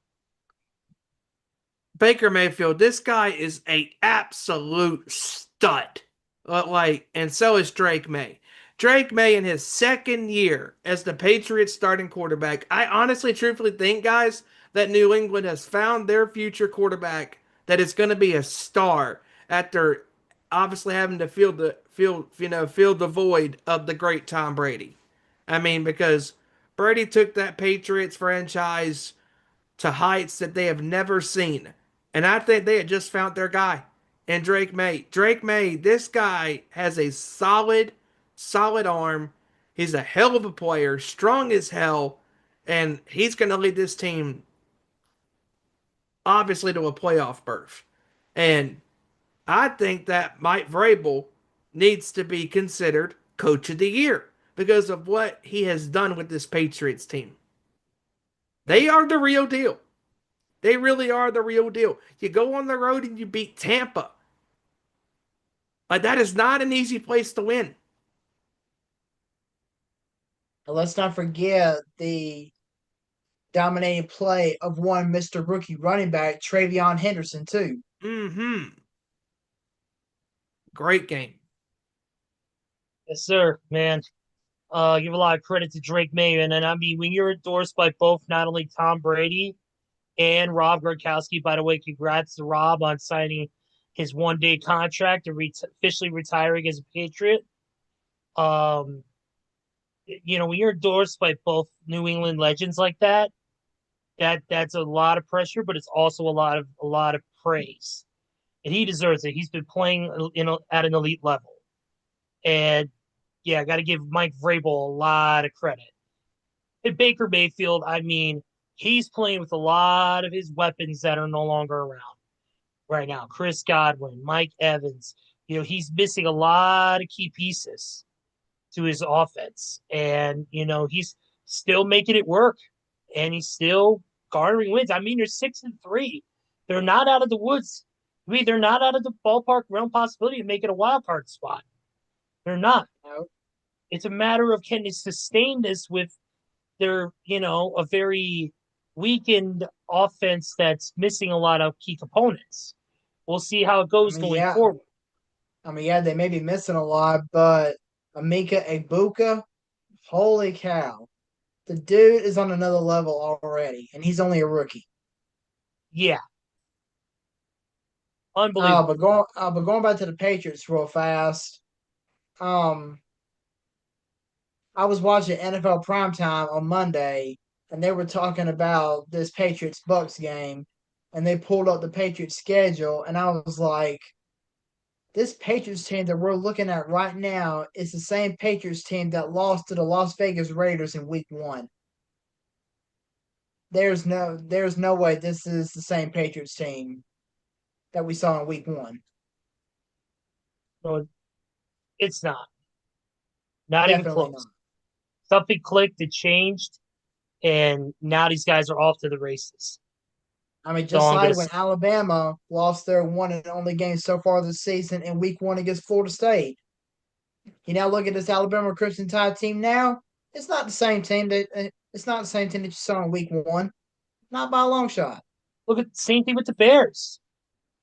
Baker Mayfield, this guy is a absolute stud. And so is Drake May. Drake May in his second year as the Patriots starting quarterback. I honestly, truthfully think, guys, that New England has found their future quarterback that is going to be a star after obviously having to fill the void of the great Tom Brady. I mean, because Brady took that Patriots franchise to heights that they have never seen. And I think they had just found their guy in Drake May. Drake May, this guy has a solid arm. He's a hell of a player, strong as hell, and he's going to lead this team obviously to a playoff berth. And I think that Mike Vrabel needs to be considered coach of the year because of what he has done with this Patriots team. They are the real deal. They really are the real deal. You go on the road and you beat Tampa. Like, that is not an easy place to win.
And let's not forget the dominating play of one Mr. Rookie running back, Travion Henderson, too.
Mm-hmm. Great game.
Yes, sir, man. Give a lot of credit to Drake May, and I mean, when you're endorsed by both not only Tom Brady and Rob Gronkowski. By the way, congrats to Rob on signing his 1-day contract and officially retiring as a Patriot. Um, when you're endorsed by both New England legends like that, that's a lot of pressure, but it's also a lot of praise, and he deserves it. He's been playing at an elite level, and yeah, I got to give Mike Vrabel a lot of credit. And Baker Mayfield, I mean, he's playing with a lot of his weapons that are no longer around right now. Chris Godwin, Mike Evans, he's missing a lot of key pieces to his offense. And, he's still making it work and he's still garnering wins. I mean, they're 6-3. They're not out of the woods. I mean, they're not out of the ballpark realm possibility of making a wild card spot. They're not.
No.
It's a matter of can they sustain this with their, a very weakened offense that's missing a lot of key components. We'll see how it
I
goes
mean,
going
yeah.
forward.
I mean, yeah, they may be missing a lot, but Amika Ibuka, holy cow. The dude is on another level already, and he's only a rookie.
Yeah,
Uh,
unbelievable.
but going but going back to the Patriots real fast. Um, I was watching NFL primetime on Monday, and they were talking about this Patriots Bucks game, and they pulled up the Patriots schedule, and I was like, this Patriots team that we're looking at right now is the same Patriots team that lost to the Las Vegas Raiders in Week 1. There's no way this is the same Patriots team that we saw in Week 1.
So it's not even
Definitely not.
close. Something clicked, it changed, and now these guys are off to the races.
I mean,
So
just
I'm gonna
like when Alabama lost their one and only game so far this season in Week 1 against Florida State. You now look at this Alabama Crimson Tide team now. It's not the same team that you saw in Week 1. Not by a long shot.
look at the same thing with the Bears.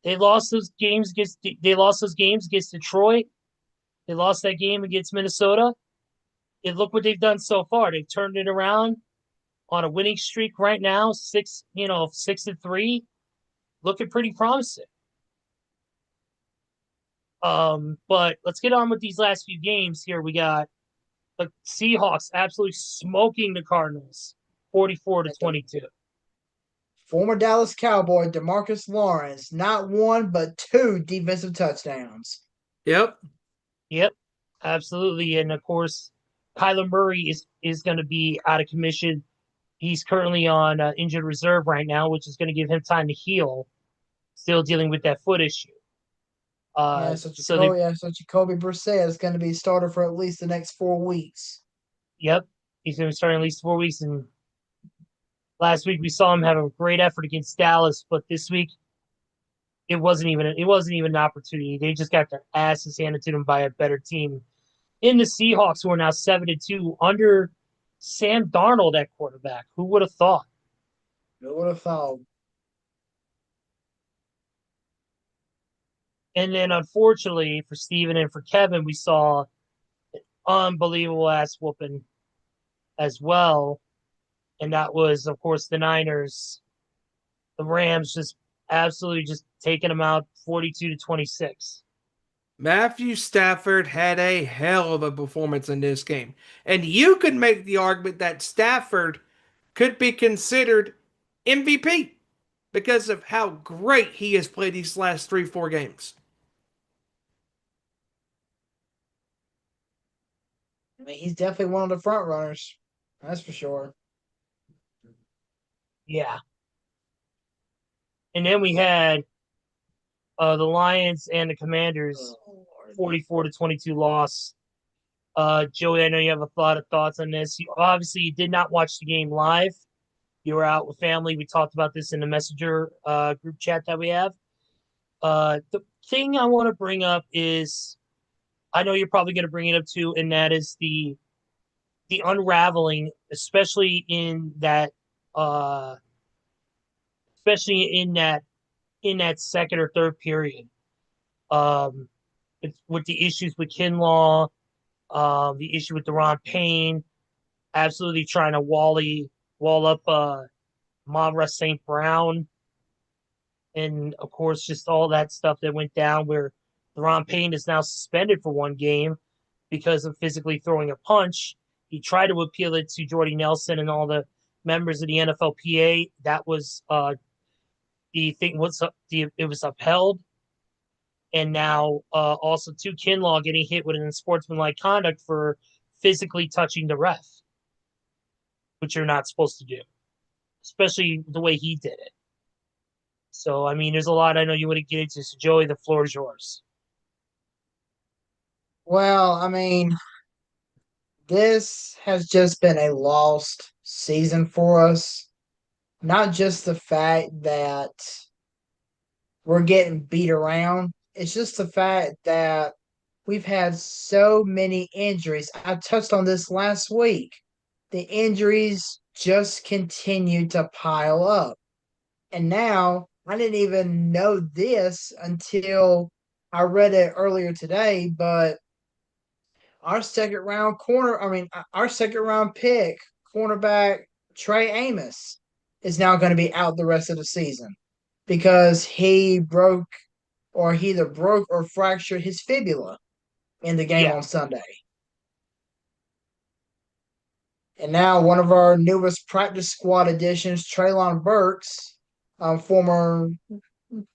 They lost those games against Detroit. They lost that game against Minnesota. And look what they've done so far. They've turned it around on a winning streak right now, 6-3, looking pretty promising. But let's get on with these last few games here. We got the Seahawks absolutely smoking the Cardinals, 44 to
And the
22.
former Dallas Cowboy DeMarcus Lawrence, not one but two defensive touchdowns.
Yep.
Yep, absolutely. And of course, Kyler Murray is going to be out of commission. He's currently on injured reserve right now, which is going to give him time to heal. Still dealing with that foot issue. So they,
So Jacoby Brissett is going to be starter for at least the next 4 weeks.
yep, he's going to be starting at least 4 weeks. And last week we saw him have a great effort against Dallas, but this week it wasn't even an opportunity. They just got their asses handed to them by a better team in the Seahawks, who are now 7-2 under Sam Darnold at quarterback. Who would have thought?
Who would have thought?
And then, unfortunately for Steven and for Kevin, we saw an unbelievable ass whooping as well. And that was, of course, the Niners. The Rams just absolutely just taking them out 42 to 26.
Matthew Stafford had a hell of a performance in this game. And you could make the argument that Stafford could be considered MVP because of how great he has played these last 3-4 games.
I mean, he's definitely one of the front runners. That's for sure.
Yeah. And then we had the Lions and the Commanders, 44 to 22 loss. Joey, I know you have a lot of thoughts on this. You did not watch the game live. You were out with family. We talked about this in the Messenger group chat that we have. The thing I want to bring up is, I know you're probably going to bring it up too, and that is the unraveling, especially in that second or third period. With the issues with Kinlaw, the issue with Deron Payne, absolutely trying to wall up Mavra St. Brown, and of course just all that stuff that went down where Deron Payne is now suspended for one game because of physically throwing a punch. He tried to appeal it to Jordy Nelson and all the members of the NFLPA. That was the thing it was upheld. And now also too, Kinlaw getting hit with an unsportsmanlike conduct for physically touching the ref, which you're not supposed to do, especially the way he did it. So, I mean, there's a lot I know you want to get into. So, Joey, the floor is yours.
Well, I mean, this has just been a lost season for us. Not just the fact that we're getting beat around, it's just the fact that we've had so many injuries. I touched on this last week. The injuries just continue to pile up. And now I didn't even know this until I read it earlier today, but our second round pick, cornerback Trey Amos, is now going to be out the rest of the season because he either broke or fractured his fibula in the game
Yeah,
on Sunday. And now one of our newest practice squad additions, Traylon Burks, former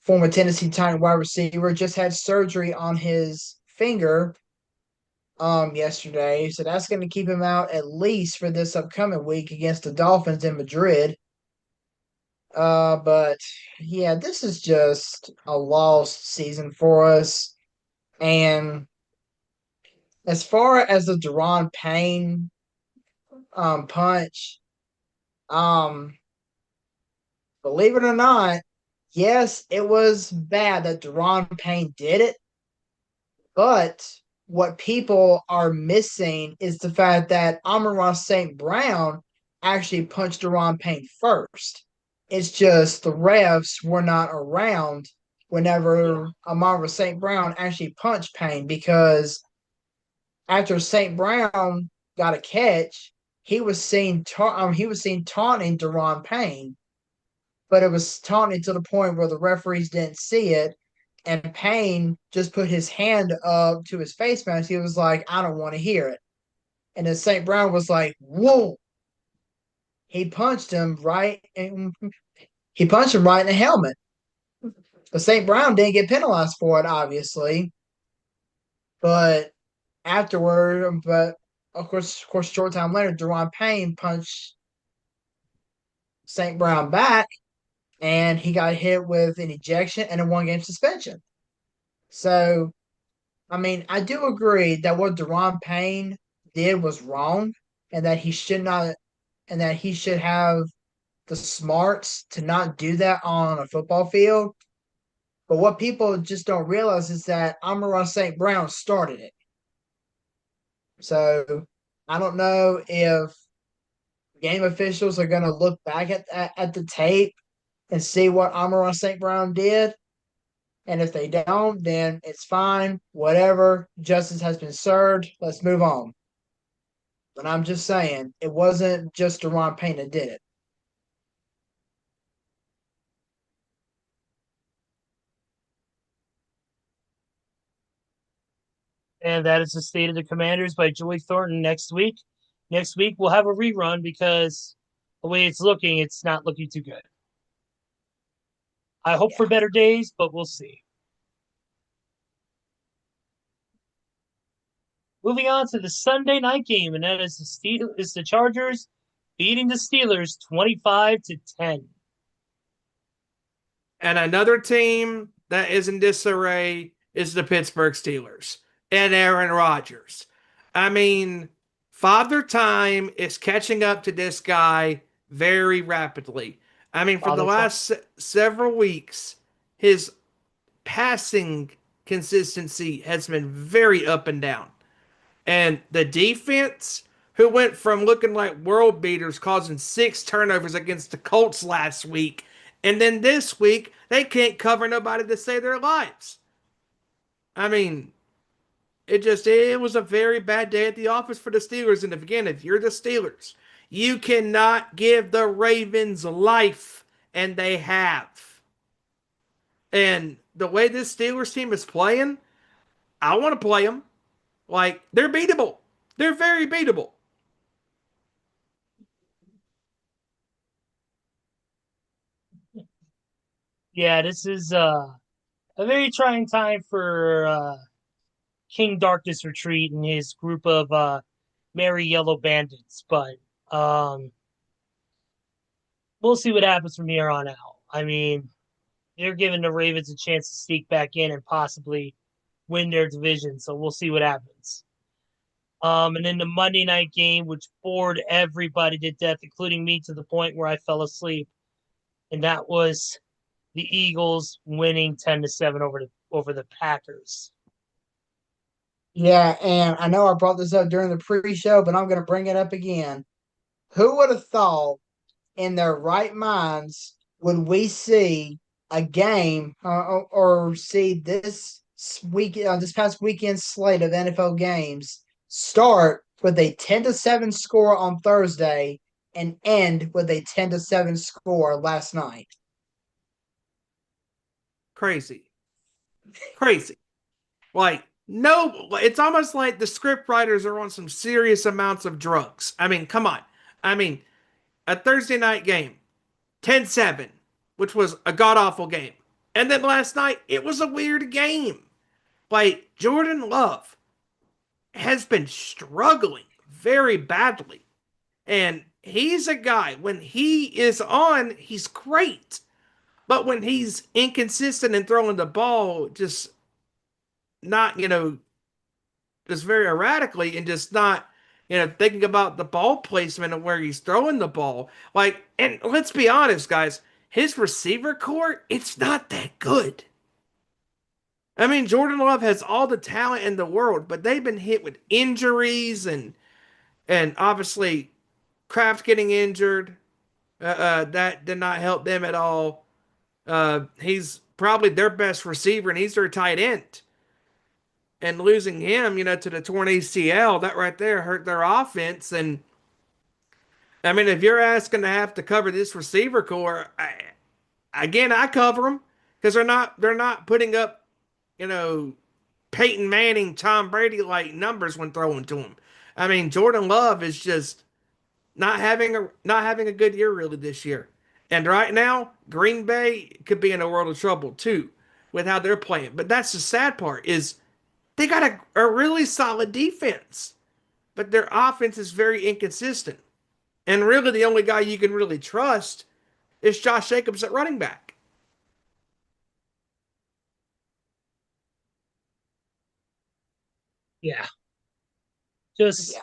Tennessee Titan wide receiver, just had surgery on his finger yesterday. So that's going to keep him out at least for this upcoming week against the Dolphins in Madrid. But yeah, this is just a lost season for us. And as far as the Deron Payne punch, um, believe it or not, yes, it was bad that Deron Payne did it. But what people are missing is the fact that Amon-Ra St. Brown actually punched Deron Payne first. It's just the refs were not around whenever Amon-Ra St. Brown actually punched Payne, because after St. Brown got a catch, he was seen taunting Deron Payne, but it was taunting to the point where the referees didn't see it. And Payne just put his hand up to his face mask. He was like, I don't want to hear it. And then St. Brown was like, whoa. He punched him right and he punched him right in the helmet. But St. Brown didn't get penalized for it, obviously. But afterward, of course, short time later, Deron Payne punched St. Brown back, and he got hit with an ejection and a 1 game suspension. So, I mean, I do agree that what Deron Payne did was wrong, and that he should not, and that he should have the smarts to not do that on a football field. But what people just don't realize is that Amon-Ra St. Brown started it. So I don't know if game officials are going to look back at the tape and see what Amon-Ra St. Brown did. And if they don't, then it's fine. Whatever. Justice has been served. Let's move on. But I'm just saying, it wasn't just Deron Payne that did it.
And that is the State of the Commanders by Joey Thornton next week. Next week, we'll have a rerun because the way it's not looking too good. I hope for better days, but we'll see. Moving on to the Sunday night game, and that is the Chargers beating the Steelers 25-10.
And another team that is in disarray is the Pittsburgh Steelers and Aaron Rodgers. I mean, Father Time is catching up to this guy very rapidly. I mean, for the last several weeks, his passing consistency has been very up and down. And the defense, who went from looking like world beaters, causing 6 turnovers against the Colts last week, and then this week, they can't cover nobody to save their lives. I mean, it was a very bad day at the office for the Steelers. And again, if you're the Steelers, you cannot give the Ravens life, and they have. And the way this Steelers team is playing, I want to play them. Like, they're beatable. They're very beatable.
Yeah, this is a very trying time for King Darkness Retreat and his group of Merry Yellow Bandits, but we'll see what happens from here on out. I mean, they're giving the Ravens a chance to sneak back in and possibly win their division, so we'll see what happens. And then the Monday night game, which bored everybody to death, including me, to the point where I fell asleep, and that was the Eagles winning 10-7 over the Packers.
Yeah, and I know I brought this up during the pre-show, but I'm going to bring it up again. Who would have thought in their right minds would we see a game or see this past weekend slate of NFL games start with a 10-7 score on Thursday and end with a 10-7 score last night?
Crazy. Crazy. Like, no, it's almost like the script writers are on some serious amounts of drugs. I mean, come on. I mean, a Thursday night game, 10-7, which was a god awful game. And then last night, it was a weird game. Like, Jordan Love has been struggling very badly. And he's a guy, when he is on, he's great. But when he's inconsistent in throwing the ball, just not, just very erratically and just not, thinking about the ball placement and where he's throwing the ball. Like, and let's be honest, guys, his receiver core, it's not that good. I mean, Jordan Love has all the talent in the world, but they've been hit with injuries and obviously Kraft getting injured. That did not help them at all. He's probably their best receiver, and he's their tight end. And losing him, to the torn ACL, that right there hurt their offense. And I mean, if you're asking to have to cover this receiver core, I cover them because they're not putting up, Peyton Manning, Tom Brady like numbers when throwing to him. I mean, Jordan Love is just not having a good year really this year. And right now, Green Bay could be in a world of trouble too with how they're playing. But that's the sad part is they got a really solid defense, but their offense is very inconsistent. And really, the only guy you can really trust is Josh Jacobs at running back.
Yeah. Just
Yeah.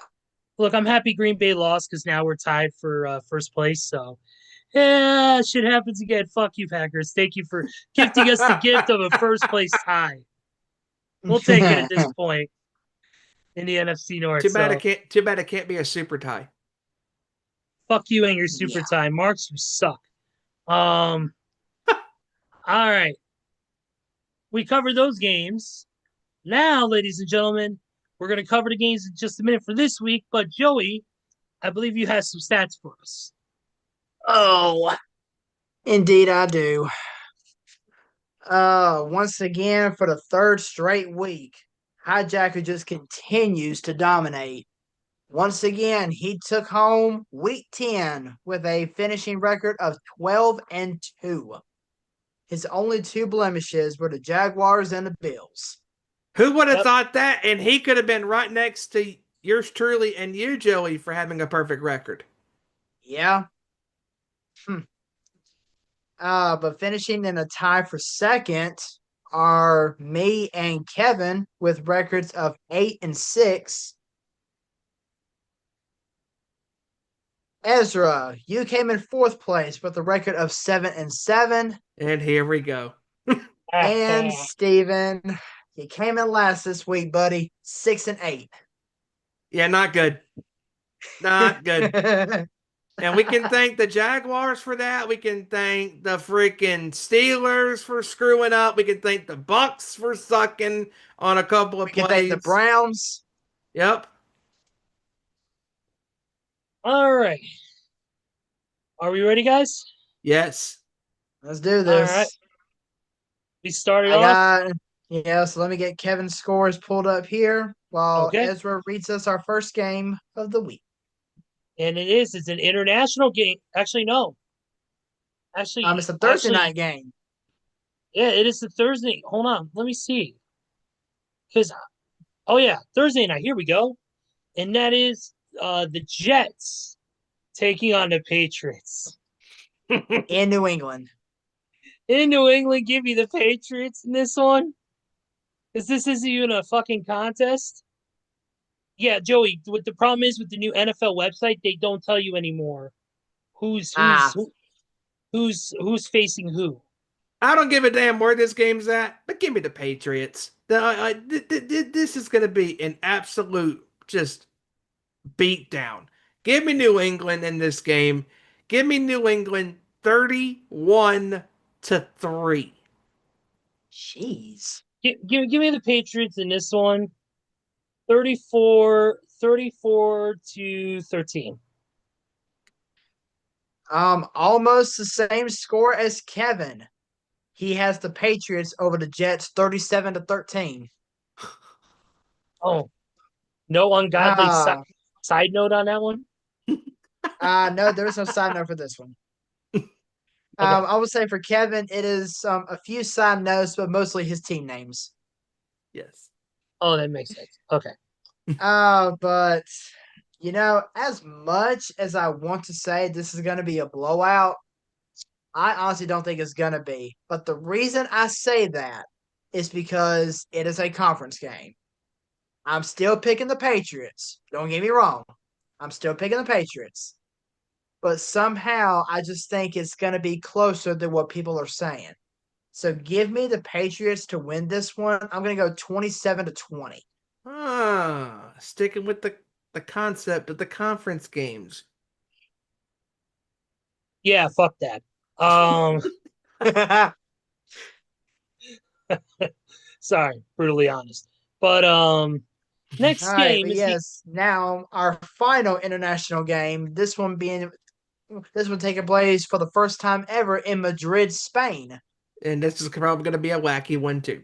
look, I'm happy Green Bay lost because now we're tied for first place. So yeah, shit happens again. Fuck you, Packers. Thank you for gifting us the gift of a first place tie. We'll take it at this point in the NFC North. So
Too bad it can't be a super tie.
fuck you and your super
Yeah.
tie. Marks, you suck. All right. We covered those games. Now, ladies and gentlemen, we're going to cover the games in just a minute for this week. But Joey, I believe you have some stats for us.
Oh, indeed I do. Once again for the third straight week, Hijacker just continues to dominate. Once again, he took home week 10 with a finishing record of 12-2. His only two blemishes were the Jaguars and the Bills.
Who would have
Yep.
thought that? And he could have been right next to yours truly and you, Joey, for having a perfect record.
Yeah. But finishing in a tie for second are me and Kevin with records of 8-6. Ezra, you came in fourth place with a record of 7-7.
And here we go.
And Steven, you came in last this week, buddy. 6-8.
Yeah, not good. Not good. And we can thank the Jaguars for that. We can thank the freaking Steelers for screwing up. We can thank the Bucks for sucking on a couple of
We can
plays.
thank the Browns.
Yep.
All right. Are we ready, guys?
Yes.
Let's do this.
All right. We started
I
off.
got, yeah, so let me get Kevin's scores pulled up here while
Okay.
Ezra reads us our first game of the week.
And it's an international game. Actually, no. Actually,
It's a Thursday night game.
Yeah, it is the Thursday. Hold on. Let me see. Because, oh, yeah, Thursday night. Here we go. And that is the Jets taking on the Patriots.
In New England.
In New England, give me the Patriots in this one. Because this isn't even a fucking contest. Yeah, Joey, what the problem is with the new NFL website, they don't tell you anymore who's facing who.
I don't give a damn where this game's at, but give me the Patriots. This is going to be an absolute just beatdown. Give me New England in this game. Give me New England 31-3.
Jeez.
Give me the Patriots in this one. 34-13.
Almost the same score as Kevin. He has the Patriots over the Jets 37-13.
Oh, no ungodly
Uh,
side note on that one?
no, there's no side note for this one. I would say for Kevin, it is a few side notes, but mostly his team names.
Yes.
Oh, that makes sense. Okay.
But as much as I want to say this is going to be a blowout, I honestly don't think it's going to be. But the reason I say that is because it is a conference game. I'm still picking the Patriots. Don't get me wrong. I'm still picking the Patriots. But somehow I just think it's going to be closer than what people are saying. So give me the Patriots to win this one. I'm going to go 27-20.
Sticking with the concept of the conference games.
Yeah, fuck that. Sorry, brutally honest. But next
All right,
game
but
is
yes, now our final international game, this one taking place for the first time ever in Madrid, Spain.
And this is probably going to be a wacky one, too.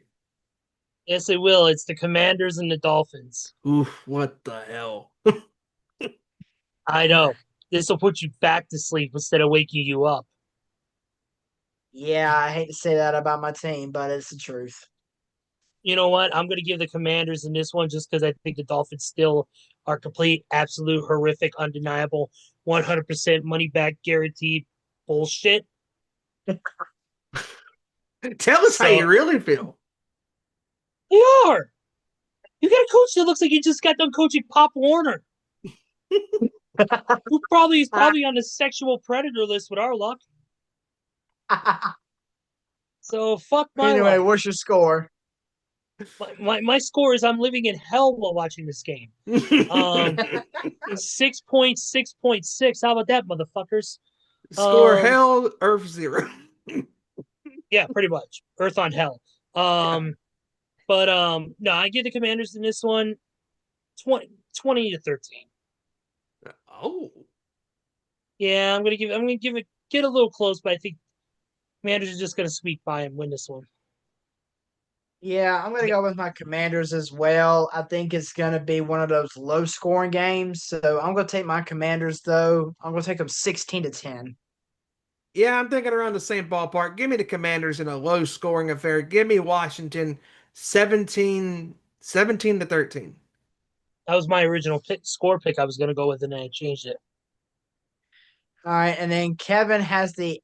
Yes, it will. It's the Commanders and the Dolphins.
Oof, what the hell?
I know. This will put you back to sleep instead of waking you up.
Yeah, I hate to say that about my team, but it's the truth.
You know what? I'm going to give the Commanders in this one just because I think the Dolphins still are complete, absolute, horrific, undeniable, 100% money back guaranteed bullshit.
Tell us how you
So
really feel.
they are. You got a coach that looks like he just got done coaching Pop Warner, who probably is probably on the sexual predator list with our luck. So fuck my
Anyway,
life.
what's your score?
My score is I'm living in hell while watching this game. 6.6.6. How about that, motherfuckers?
Score hell, Earth 0.
Yeah, pretty much. Earth on hell. But no, I give the Commanders in this one 20 to 13.
Oh.
Yeah, I'm gonna give it get a little close, but I think Commanders are just gonna squeak by and win this one.
Yeah, I'm gonna go with my Commanders as well. I think it's gonna be one of those low scoring games. So I'm gonna take my Commanders though. I'm gonna take them 16-10.
Yeah, I'm thinking around the same ballpark. Give me the Commanders in a low scoring affair. Give me Washington 17 to 13.
That was my original score pick I was gonna go with, and then I changed it.
All right, and then Kevin has the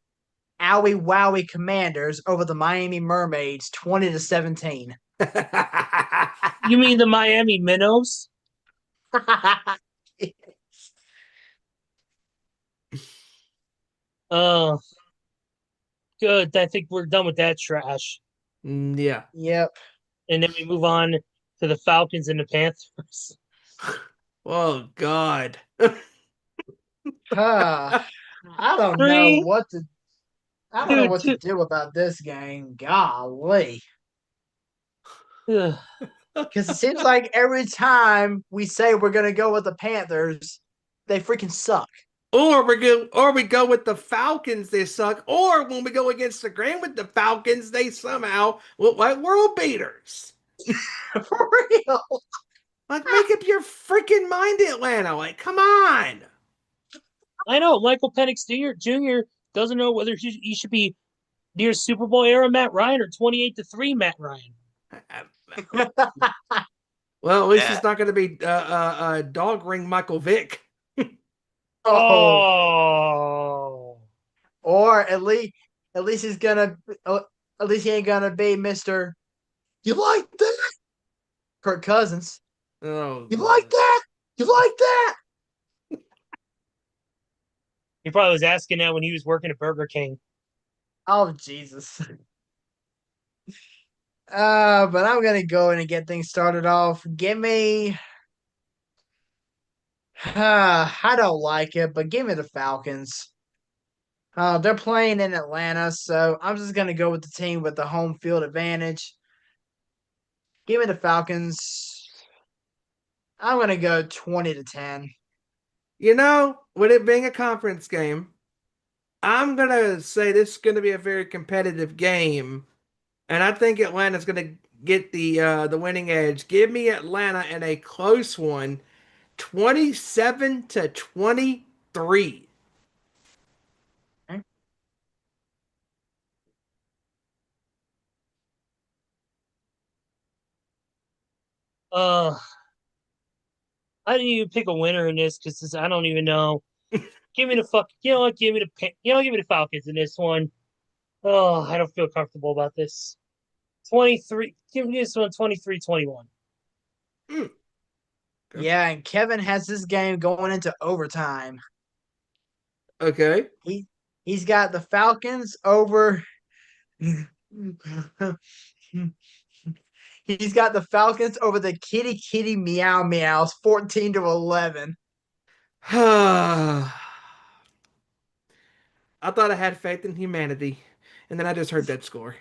Owie Wowie Commanders over the Miami Mermaids 20-17.
You mean the Miami Minnows? Oh, good. I think we're done with that trash.
Yeah.
Yep.
And then we move on to the Falcons and the Panthers.
Oh God.
I don't know
Three,
what to I don't know
two,
what to
two.
do about this game. Golly.
Ugh.
Because it seems like every time we say we're gonna go with the Panthers, they freaking suck.
Or we go with the Falcons, they suck. Or when we go against the grain with the Falcons, they somehow look like world beaters.
For real.
Like, make up your freaking mind, Atlanta. Like, come on.
I know Michael Penix Jr. doesn't know whether he should be near Super Bowl era Matt Ryan or 28-3 Matt Ryan.
Well, at least it's not going to be dog ring Michael Vick.
Oh,
Oh,
or at least he's gonna at least he ain't gonna be Mister. You like that, Kirk Cousins?
Oh,
You like that? You like that?
he probably was asking that when he was working at Burger King.
Oh Jesus. But I'm gonna go in and get things started off. Give me. I don't like it, but give me the Falcons. They're playing in Atlanta, so I'm just gonna go with the team with the home field advantage. Give me the Falcons. I'm gonna go 20-10.
you know, with it being a conference game, I'm going to say this is going to be a very competitive game. And I think Atlanta's going to get the winning edge. Give me Atlanta in a close one, 27-23.
Okay.
Uh, I didn't even pick a winner in this because I don't even know. Give me the fuck. You know what? Give me the Falcons in this one. Oh, I don't feel comfortable about this. 23. Give me this one 23-21.
Mm, okay.
Yeah, and Kevin has this game going into overtime.
Okay.
He's got the Falcons over. He's got the Falcons over the Kitty Kitty Meow Meows 14-11.
I thought I had faith in humanity, and then I just heard that score.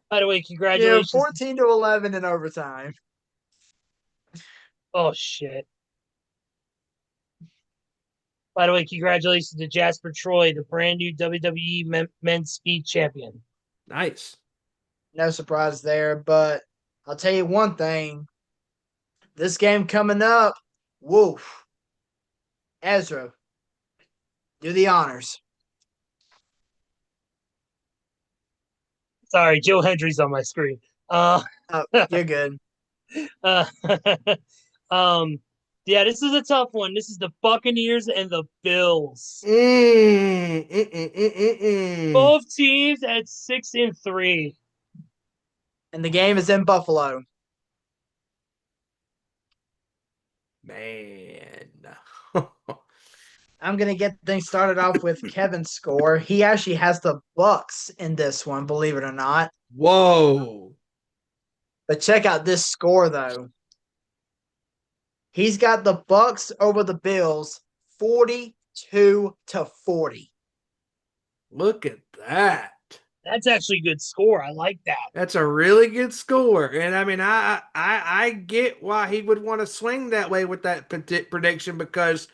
By the way,
Yeah,
congratulations.
14-11 in overtime.
Oh shit. By the way, congratulations to Jasper Troy, the brand new WWE Men's Speed Champion.
Nice.
No surprise there. But I'll tell you one thing. This game coming up, woof. Ezra, do the honors.
Sorry, Joe Hendry's on my screen. Uh,
Oh, you're good.
uh um, yeah, this is a tough one. This is the Buccaneers and the Bills.
Mm, mm, mm, mm, mm, mm.
Both teams at 6-3.
And the game is in Buffalo.
Man.
I'm gonna get things started off with Kevin's score. He actually has the Bucks in this one, believe it or not.
Whoa.
But check out this score though. He's got the Bucks over the Bills 42-40.
Look at that.
That's actually a good score. I like that.
That's a really good score. And I mean, I get why he would want to swing that way with that prediction because,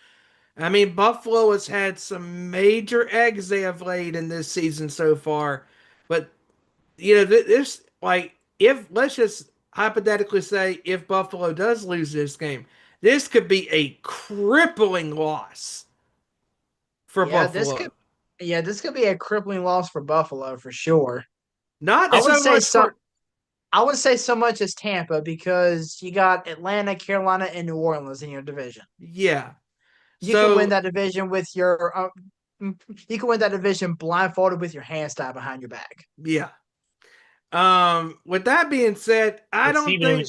I mean, Buffalo has had some major eggs they have laid in this season so far. But, you know, this, like, if, let's just hypothetically say, if Buffalo does lose this game, this could be a crippling loss for
Yeah,
Buffalo.
this could be a crippling loss for Buffalo for sure.
Not
I would
so
say
much
some
for,
I would say so much as Tampa because you got Atlanta, Carolina, and New Orleans in your division.
yeah.
You can win
So,
that division with your you can win that division blindfolded with your hands tied behind your back.
yeah. With that being said, I
With
don't
Steven, it would
think.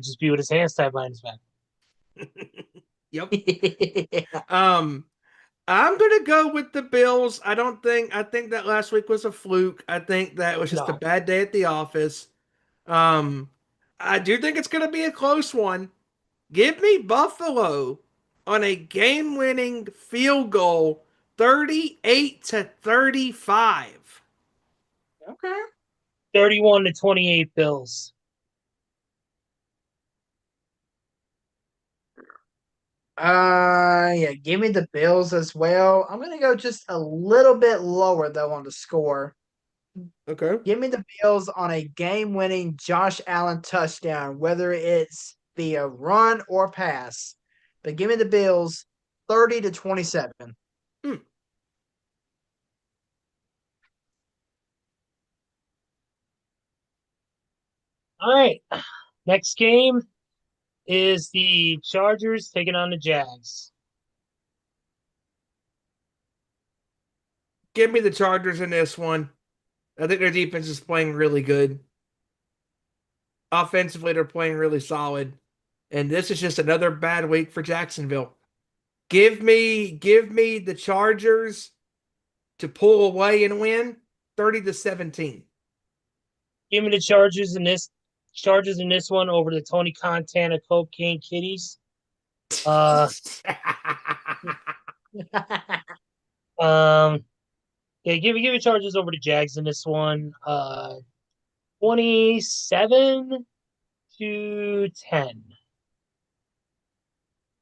just be with his hands tied behind his back.
Yep. Um, I'm gonna go with the Bills. I think that last week was a fluke. I think that was just a
No.
bad day at the office. Um, I do think it's gonna be a close one. Give me Buffalo on a game-winning field goal, 38-35.
Okay.
31-28 Bills.
Yeah, give me the Bills as well. I'm gonna go just a little bit lower though on the score.
Okay.
Give me the Bills on a game-winning Josh Allen touchdown, whether it's via run or pass. But give me the Bills 30-27.
Hmm.
All right. Next game is the Chargers taking on the Jags.
Give me the Chargers in this one. I think their defense is playing really good. Offensively, they're playing really solid. And this is just another bad week for Jacksonville. Give me the Chargers to pull away and win 30-17.
Give me the Chargers in this one over the Tony Montana Cocaine Kitties. Uh, um, yeah, give me Chargers over the Jags in this one. 27-10.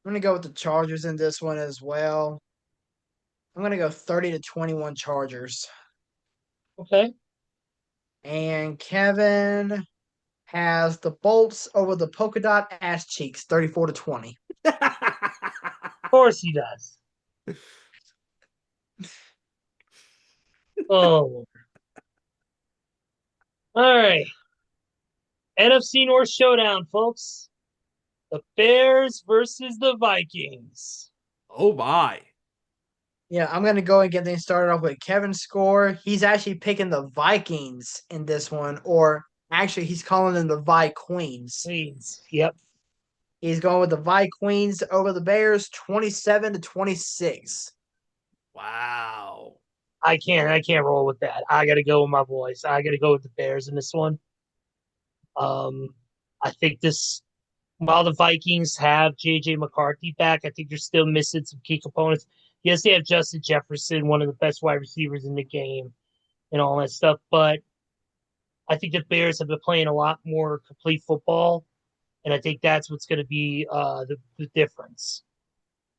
I'm gonna go with the Chargers in this one as well. I'm gonna go 30-21 Chargers.
Okay.
And Kevin has the Bolts over the polka dot ass cheeks, 34-20.
Of course he does. Oh. All right. NFC North Showdown, folks. The Bears versus the Vikings.
Oh my.
Yeah, I'm gonna go and get things started off with Kevin's score. He's actually picking the Vikings in this one, or actually he's calling them the Vi Queens.
Queens. Yep.
He's going with the Vi Queens over the Bears, 27-26.
Wow.
I can't roll with that. I gotta go with my boys. I gotta go with the Bears in this one. I think this while the Vikings have JJ McCarthy back, I think they're still missing some key components. Yes, they have Justin Jefferson, one of the best wide receivers in the game, and all that stuff. But I think the Bears have been playing a lot more complete football, and I think that's what's going to be the difference.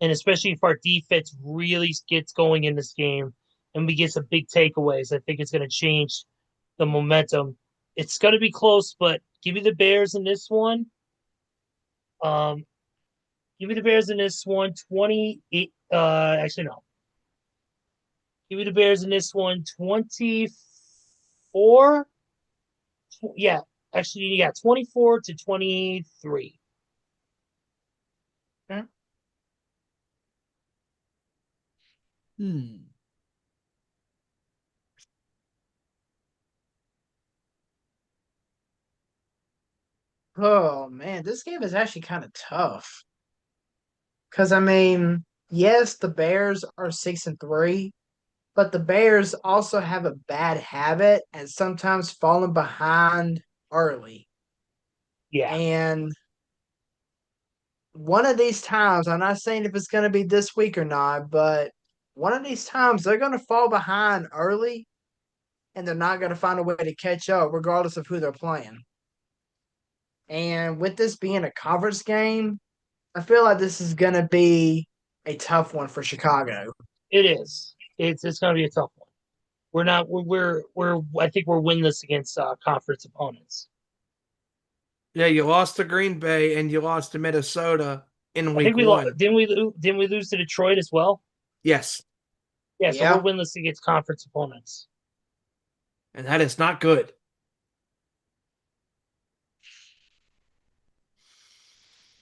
And especially if our defense really gets going in this game and we get some big takeaways, I think it's going to change the momentum. It's going to be close, but give me the Bears in this one. Um, Give me the Bears in this one. 28. Actually no. Give me the Bears in this one. 24. Yeah, actually, yeah, 24-23.
Okay. Oh man, this game is actually kind of tough. Because I mean, yes, the Bears are 6-3, but the Bears also have a bad habit and sometimes falling behind early.
Yeah,
And one of these times, I'm not saying if it's going to be this week or not, but one of these times they're going to fall behind early and they're not going to find a way to catch up, regardless of who they're playing. And with this being a conference game, I feel like this is going to be a tough one for Chicago.
it is. It's going to be a tough one. We're not. We're. I think we're winless against conference opponents.
Yeah, you lost to Green Bay and you lost to Minnesota in
I think
week
we lost.
one.
Didn't we lose to Detroit as well?
Yes,
Yeah, so we're
Yeah.
winless against conference opponents.
and that is not good.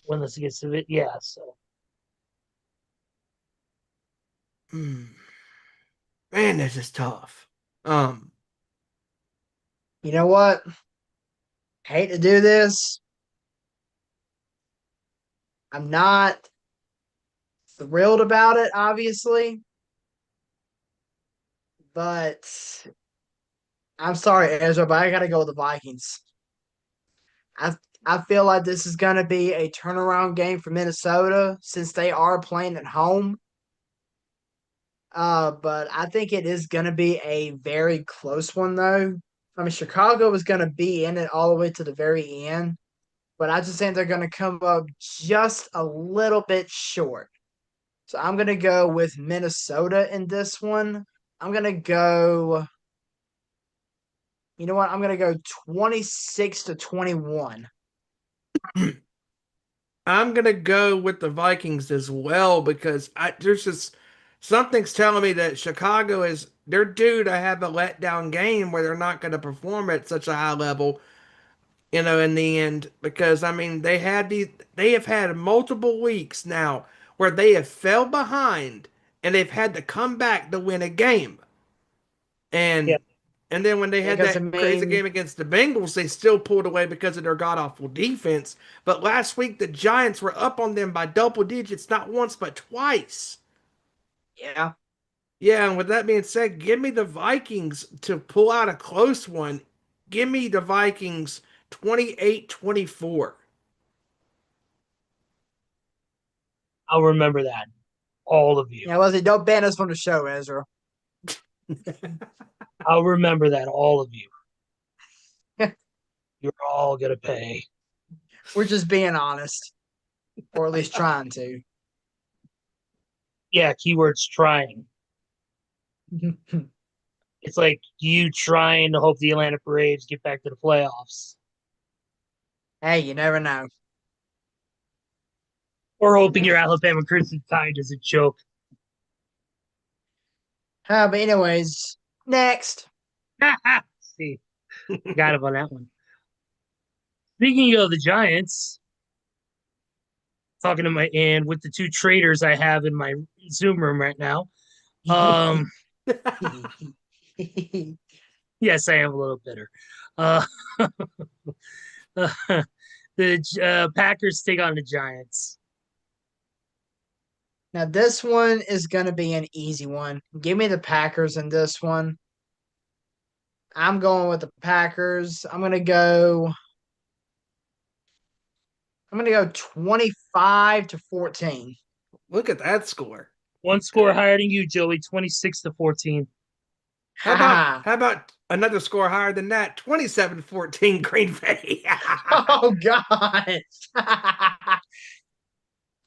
Winless against it. Yeah, so
Hmm. Man, this is tough. Um,
You know what? Hate to do this. I'm not thrilled about it, obviously, but I'm sorry, Ezra, but I got to go with the Vikings. I I feel like this is going to be a turnaround game for Minnesota since they are playing at home. But I think it is going to be a very close one, though. I mean, Chicago is going to be in it all the way to the very end, but I just think they're going to come up just a little bit short. So I'm going to go with Minnesota in this one. I'm going to go, you know what? I'm going to go 26-21.
I'm gonna go with the Vikings as well because there's just something's telling me that Chicago is they're due to have a letdown game where they're not going to perform at such a high level, in the end. Because I mean, they have had multiple weeks now where they have fell behind and they've had to come back to win a game.
yeah.
And and then when they had
Because, I
that crazy
mean,
game against the Bengals, they still pulled away because of their god awful defense. But last week the Giants were up on them by double digits, not once but twice.
yeah.
Yeah, and with that being said, give me the Vikings to pull out a close one. Give me the Vikings 28-24.
I'll remember that. All of you.
Yeah, well, don't ban us from the show, Ezra.
I'll remember that. All of you. You're all gonna pay.
We're just being honest, or at least trying to.
Yeah, keywords trying. It's like you trying to hope the Atlanta Braves get back to the playoffs,
Hey, you never know.
or hoping your Alabama Crimson Tide doesn't choke.
But anyways, next.
See, forgot about that one. Speaking of the Giants, talking to my and with the two traders I have in my Zoom room right now. Um, yes, I am a little bitter. Uh, the Packers take on the Giants.
Now, this one is going to be an easy one. Give me the Packers in this one. I'm going with the Packers. I'm going to go 25-14.
Look at that score.
One score higher than you, Joey. 26-14.
Ha
How about another score higher than that? 27-14 Green Bay.
Oh God.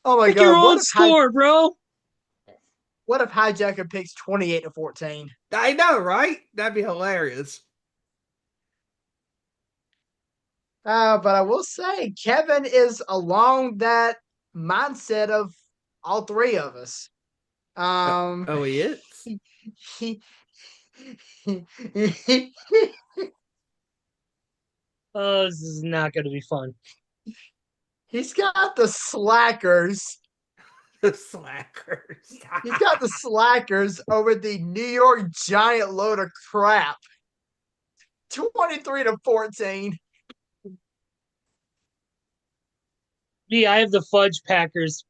Oh my
Pick your
God.
own score, bro.
What if Hijacker picks 28-14?
I know, right? That'd be hilarious.
But I will say Kevin is along that mindset of all three of us. Um,
Oh, he is.
he,
Oh, this is not going to be fun.
he's got the slackers.
The slackers.
He's got the slackers over the New York Giant load of crap. 23-14.
Me, I have the Fudge Packers.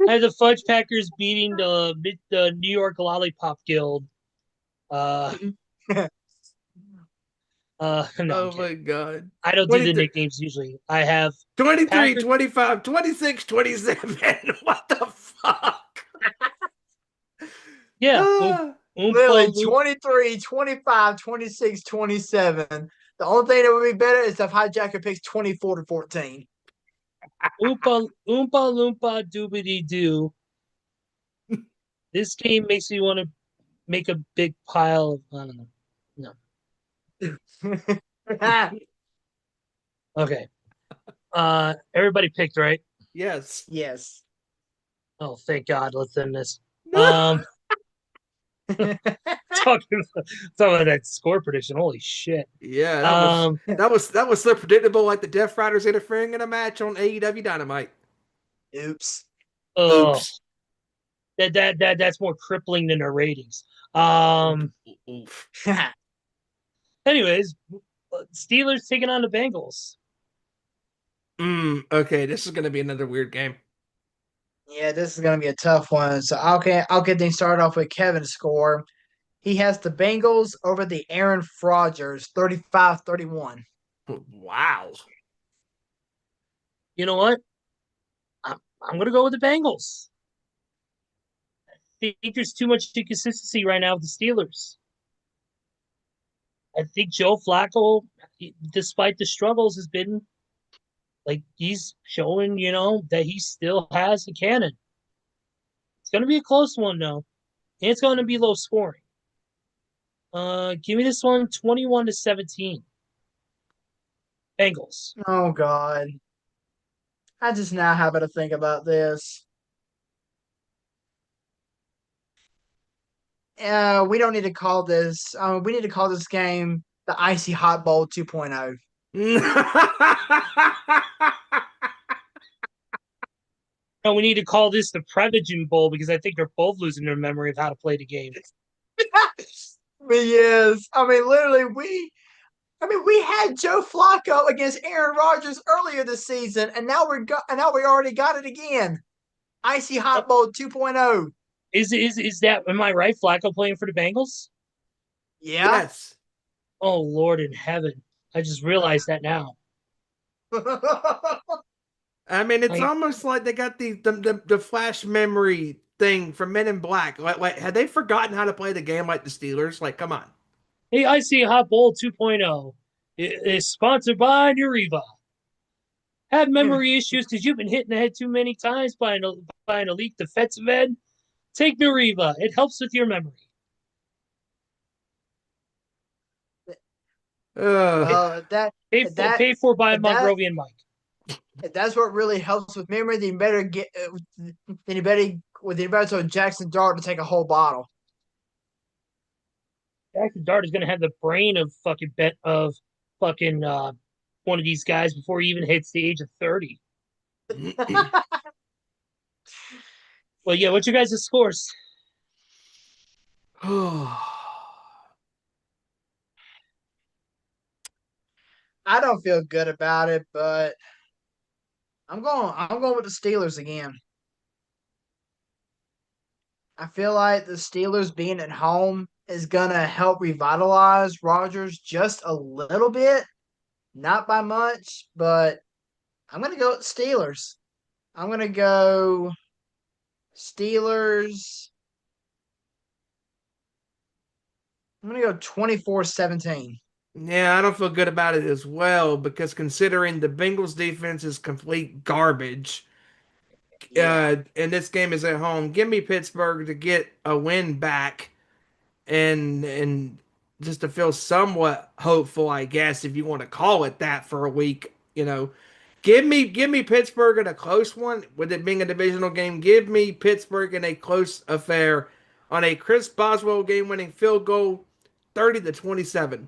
I have the Fudge Packers beating the New York Lollipop Guild. Uh, no, I'm
Oh
kidding.
my god.
I don't do the
23,
nicknames usually. I have
23,
Packers.
25, 26, 27. What the fuck?
Yeah,
Ah.
Literally
Oompa Loompa.
23, 25, 26, 27. The only thing that would be better is if Hijacker picks 24-14.
Oompa Loompa Doobity Doo. This game makes me want to make a big pile of. I don't know. No. Okay. Everybody picked right.
Yes.
Yes.
Oh, thank God. Let's end this. Um, talking about that score prediction. Holy shit.
Yeah,
Um,
that was so predictable, like the Death Riders interfering in a match on AEW Dynamite.
Oops.
oh,
Oops.
that's more crippling than their ratings.
Oof.
Anyways, Steelers taking on the Bengals.
Okay, this is gonna be another weird game.
Yeah, this is gonna be a tough one. So I'll get things started off with Kevin's score. He has the Bengals over the Aaron Rodgers 35-31.
Wow.
You know what? I'm gonna go with the Bengals. I think there's too much inconsistency right now with the Steelers. I think Joe Flacco, despite the struggles, has been like he's showing, that he still has a cannon. It's gonna be a close one though. And it's gonna be low scoring. Give me this one 21-17. Bengals.
Oh God. I just now happen to think about this. We don't need to call this. We need to call this game the Icy Hot Bowl 2.0.
No, we need to call this the Prevagen Bowl because I think they're both losing their memory of how to play the game.
But yes, we had Joe Flacco against Aaron Rodgers earlier this season, and now we already got it again. Icy Hot Bowl 2.0.
Is that am I right? Flacco playing for the Bengals?
Yeah.
Yes.
Oh Lord in heaven! I just realized that now.
I mean, it's
Like,
almost like they got the flash memory thing from Men in Black. Like, had they forgotten how to play the game like the Steelers? Like, come on.
hey, I see Hot Bowl 2.0 is sponsored by Nuriva. Have memory issues because you've been hit in the head too many times by an elite defensive end? Take Nuriva. It helps with your memory.
Uh,
that that
Paid for by
that
Mongrovian Mike.
that's what really helps with memory. Then you better get then you better tell Jackson Dart to take a whole bottle.
Jackson Dart is going to have the brain of fucking one of these guys before he even hits the age of 30. Well, yeah, what's your guys' scores?
I don't feel good about it, but I'm going with the Steelers again. I feel like the Steelers being at home is gonna help revitalize Rodgers just a little bit, not by much, but I'm gonna go with Steelers. I'm gonna go Steelers. I'm gonna go 24-17.
Yeah, I don't feel good about it as well because considering the Bengals defense is complete garbage,
Yeah.
and this game is at home, give me Pittsburgh to get a win back and just to feel somewhat hopeful, I guess, if you want to call it that for a week Give me Pittsburgh in a close one, with it being a divisional game. Give me Pittsburgh in a close affair on a Chris Boswell game-winning field goal, 30-27.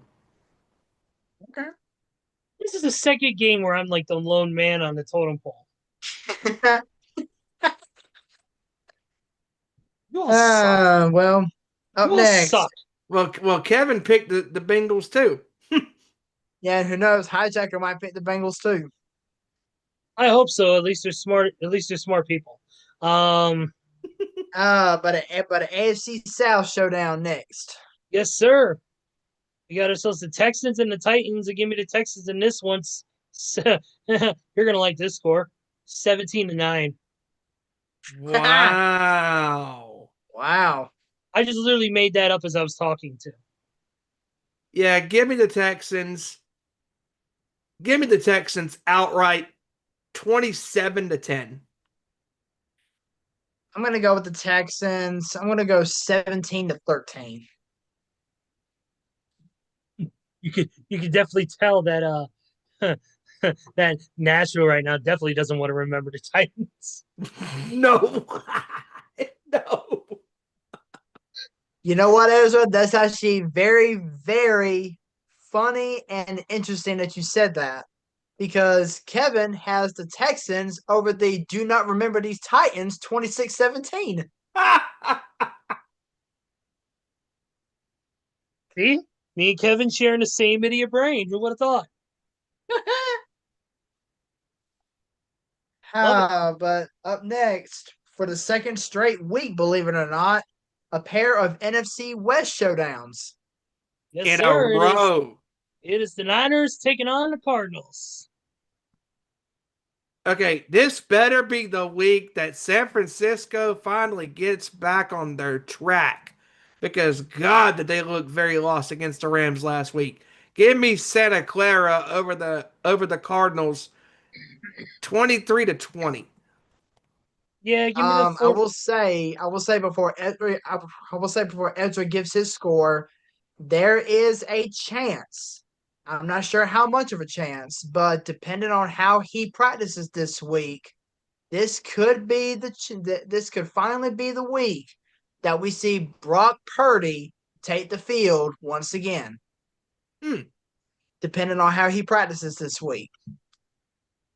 Okay.
This is the second game where I'm like the lone man on the totem pole. You all suck.
Well, up
You all
next.
suck.
Well, Kevin picked the Bengals too.
Yeah, and who knows? Hijacker might pick the Bengals too.
I hope so. At least they're smart. At least they're smart people.
But an AFC South showdown next.
Yes, sir. We got ourselves the Texans and the Titans. And give me the Texans in this one. You're gonna like this score, 17-9.
Wow.
Wow.
I just literally made that up as I was talking to.
Yeah, give me the Texans. Give me the Texans outright, 27-10.
I'm gonna go with the Texans. I'm gonna go 17-13.
You could definitely tell that that Nashville right now definitely doesn't want to remember the Titans.
No. No.
You know what, Ezra? That's actually very, very funny and interesting that you said that. Because Kevin has the Texans over the do not remember these Titans 26-17.
See? Me and Kevin sharing the same idiot brain. Who would have thought?
But up next, for the second straight week, believe it or not, a pair of NFC West showdowns.
Yes,
In a
sir.
row.
It is the Niners taking on the Cardinals.
Okay, this better be the week that San Francisco finally gets back on their track. Because God, did they look very lost against the Rams last week. Give me Santa Clara over the Cardinals, 23-20.
Yeah, give me the
I will say before Ezra gives his score, there is a chance. I'm not sure how much of a chance, but depending on how he practices this week, this could finally be the week that we see Brock Purdy take the field once again. Depending on how he practices this week.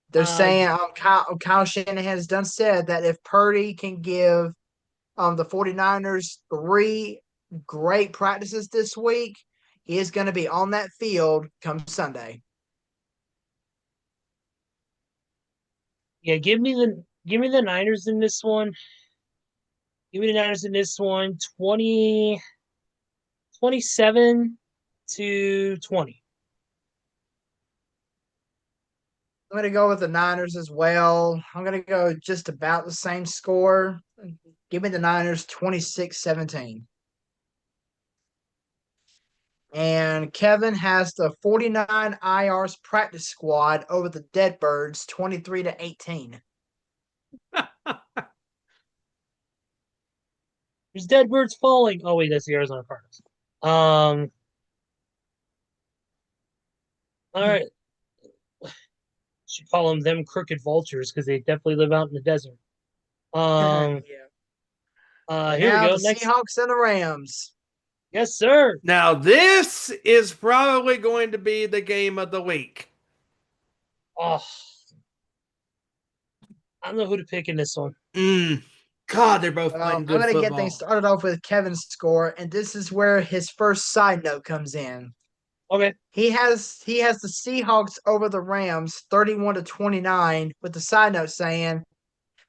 They're saying Kyle Shanahan has done said that if Purdy can give the 49ers 3 great practices this week, he is going to be on that field come Sunday.
Yeah, give me the Niners in this one. Give me the Niners in this one. 27-20.
I'm going to go with the Niners as well. I'm going to go just about the same score. Give me the Niners 26-17. And Kevin has the 49 IRs practice squad over the Deadbirds 23-18.
There's dead birds falling. Oh wait, that's the Arizona Cardinals. All right. Should call them crooked vultures because they definitely live out in the desert.
Yeah.
Here we
Now
go.
the
Next,
Seahawks and the Rams.
yes, sir.
Now, this is probably going to be the game of the week.
Oh, I don't know who to pick in this one.
God, they're both playing
I'm
good
going to
football.
get things started off with Kevin's score, and this is where his first side note comes in.
Okay.
He has the Seahawks over the Rams 31-29, with the side note saying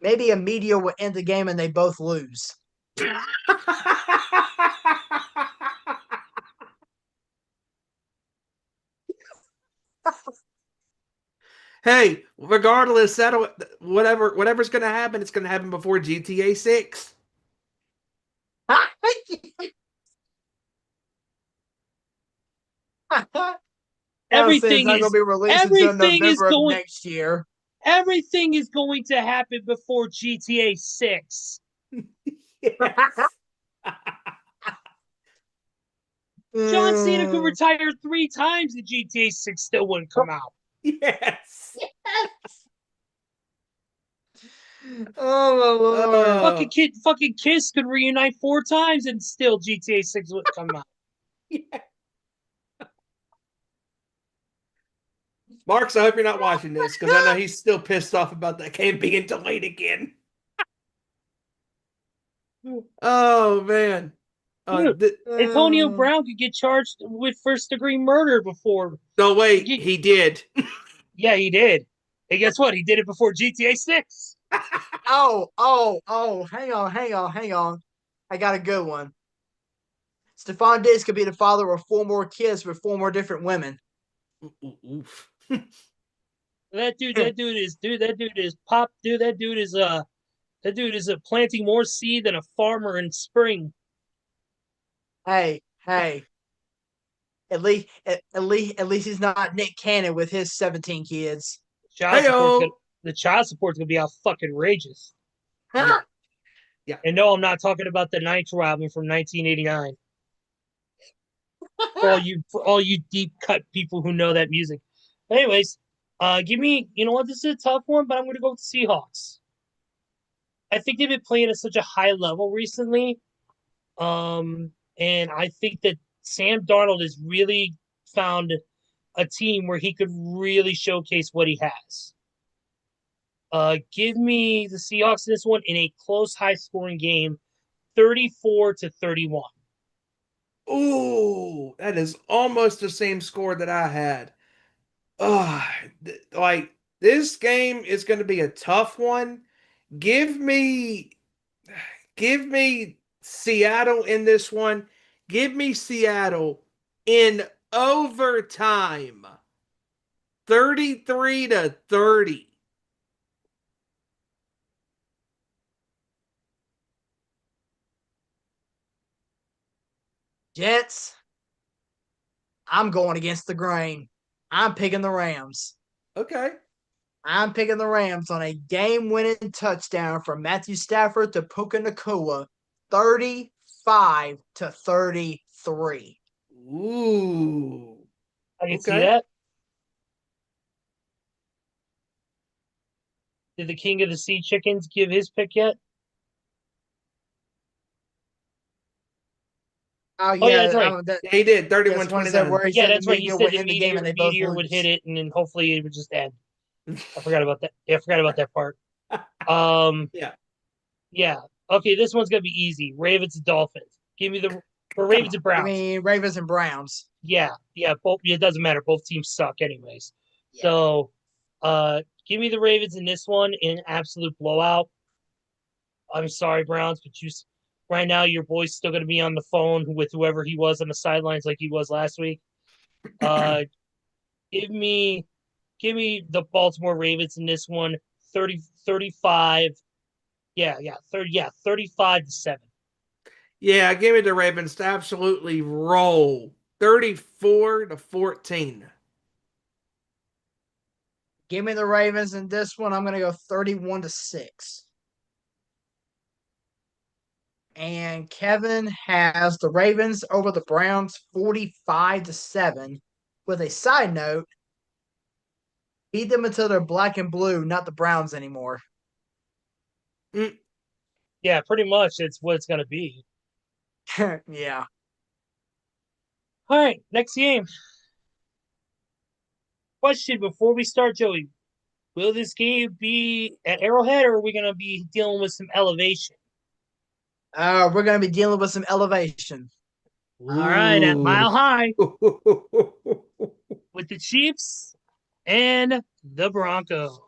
maybe a meteor will end the game and they both lose.
Hey, regardless, whatever's going to happen, it's going to happen before GTA 6.
Everything
not going to
is
be released until
everything is
November of
going
next year.
everything is going to happen before GTA 6. John Cena could retire 3 times and GTA 6 still wouldn't come out.
Yes.
Oh my lord.
Oh,
Fucking Kiss could reunite 4 times and still GTA 6 would come out.
yeah. Marks, I hope you're not watching this because I know he's still pissed off about that game being delayed again. Oh man.
Dude, Antonio Brown could get charged with first-degree murder before.
No, wait, he did.
Yeah, he did. And guess what? He did it before GTA 6.
Oh, hang on. I got a good one. Stephon Diggs could be the father of 4 more kids with 4 more different women.
Oof.
That dude is planting more seed than a farmer in spring.
Hey. At least he's not Nick Cannon with his 17 kids.
Heyo.
The child support's gonna be out fucking rageous.
Yeah. Yeah.
And no, I'm not talking about the Nitro album from 1989. For all you deep cut people who know that music. Anyways, give me, you know what? This is a tough one, but I'm gonna go with the Seahawks. I think they've been playing at such a high level recently. And I think that Sam Darnold has really found a team where he could really showcase what he has. Give me the Seahawks in this one in a close, high-scoring game, 34-31.
Ooh, that is almost the same score that I had. Like this game is going to be a tough one. Give me give me Seattle in this one. Give me Seattle in overtime. 33-30.
Jets, I'm going against the grain. I'm picking the Rams.
Okay.
I'm picking the Rams on a game-winning touchdown from Matthew Stafford to Puka Nakua, 35-33.
Ooh.
I can see
Okay.
that. Did the King of the Sea Chickens give his pick yet?
Oh
Oh, yeah,
yeah,
that's right.
Yeah, he did.
that's what I said.
31-29.
Where he
Yeah,
said
that's
the
right. He
media
said
would
the
end the game and they both
meteor would hit
lose.
it, and then hopefully it would just end. I forgot about that. Yeah, I forgot about that part.
Yeah.
Yeah. Okay, this one's gonna be easy. Ravens and Dolphins. Give me the or
Come
Ravens
on.
and
I
Browns.
mean, Ravens and Browns.
Yeah, both. It doesn't matter. Both teams suck, anyways.
Yeah.
So, give me the Ravens in this one in absolute blowout. I'm sorry, Browns, but right now your boy's still gonna be on the phone with whoever he was on the sidelines, like he was last week. Uh, give me, the Baltimore Ravens in this one. 35. Yeah, 35-7.
Yeah, give me the Ravens to absolutely roll. 34-14.
Give me the Ravens in this one. I'm going to go 31-6. And Kevin has the Ravens over the Browns 45-7. With a side note, beat them until they're black and blue, not the Browns anymore.
Yeah, pretty much. It's what it's gonna be.
Yeah.
All right, next game. Question before we start, Joey. Will this game be at Arrowhead, or are we gonna be dealing with some elevation?
We're going to be dealing with some elevation.
All right, at Mile High
Ooh.
with the Chiefs and the Broncos.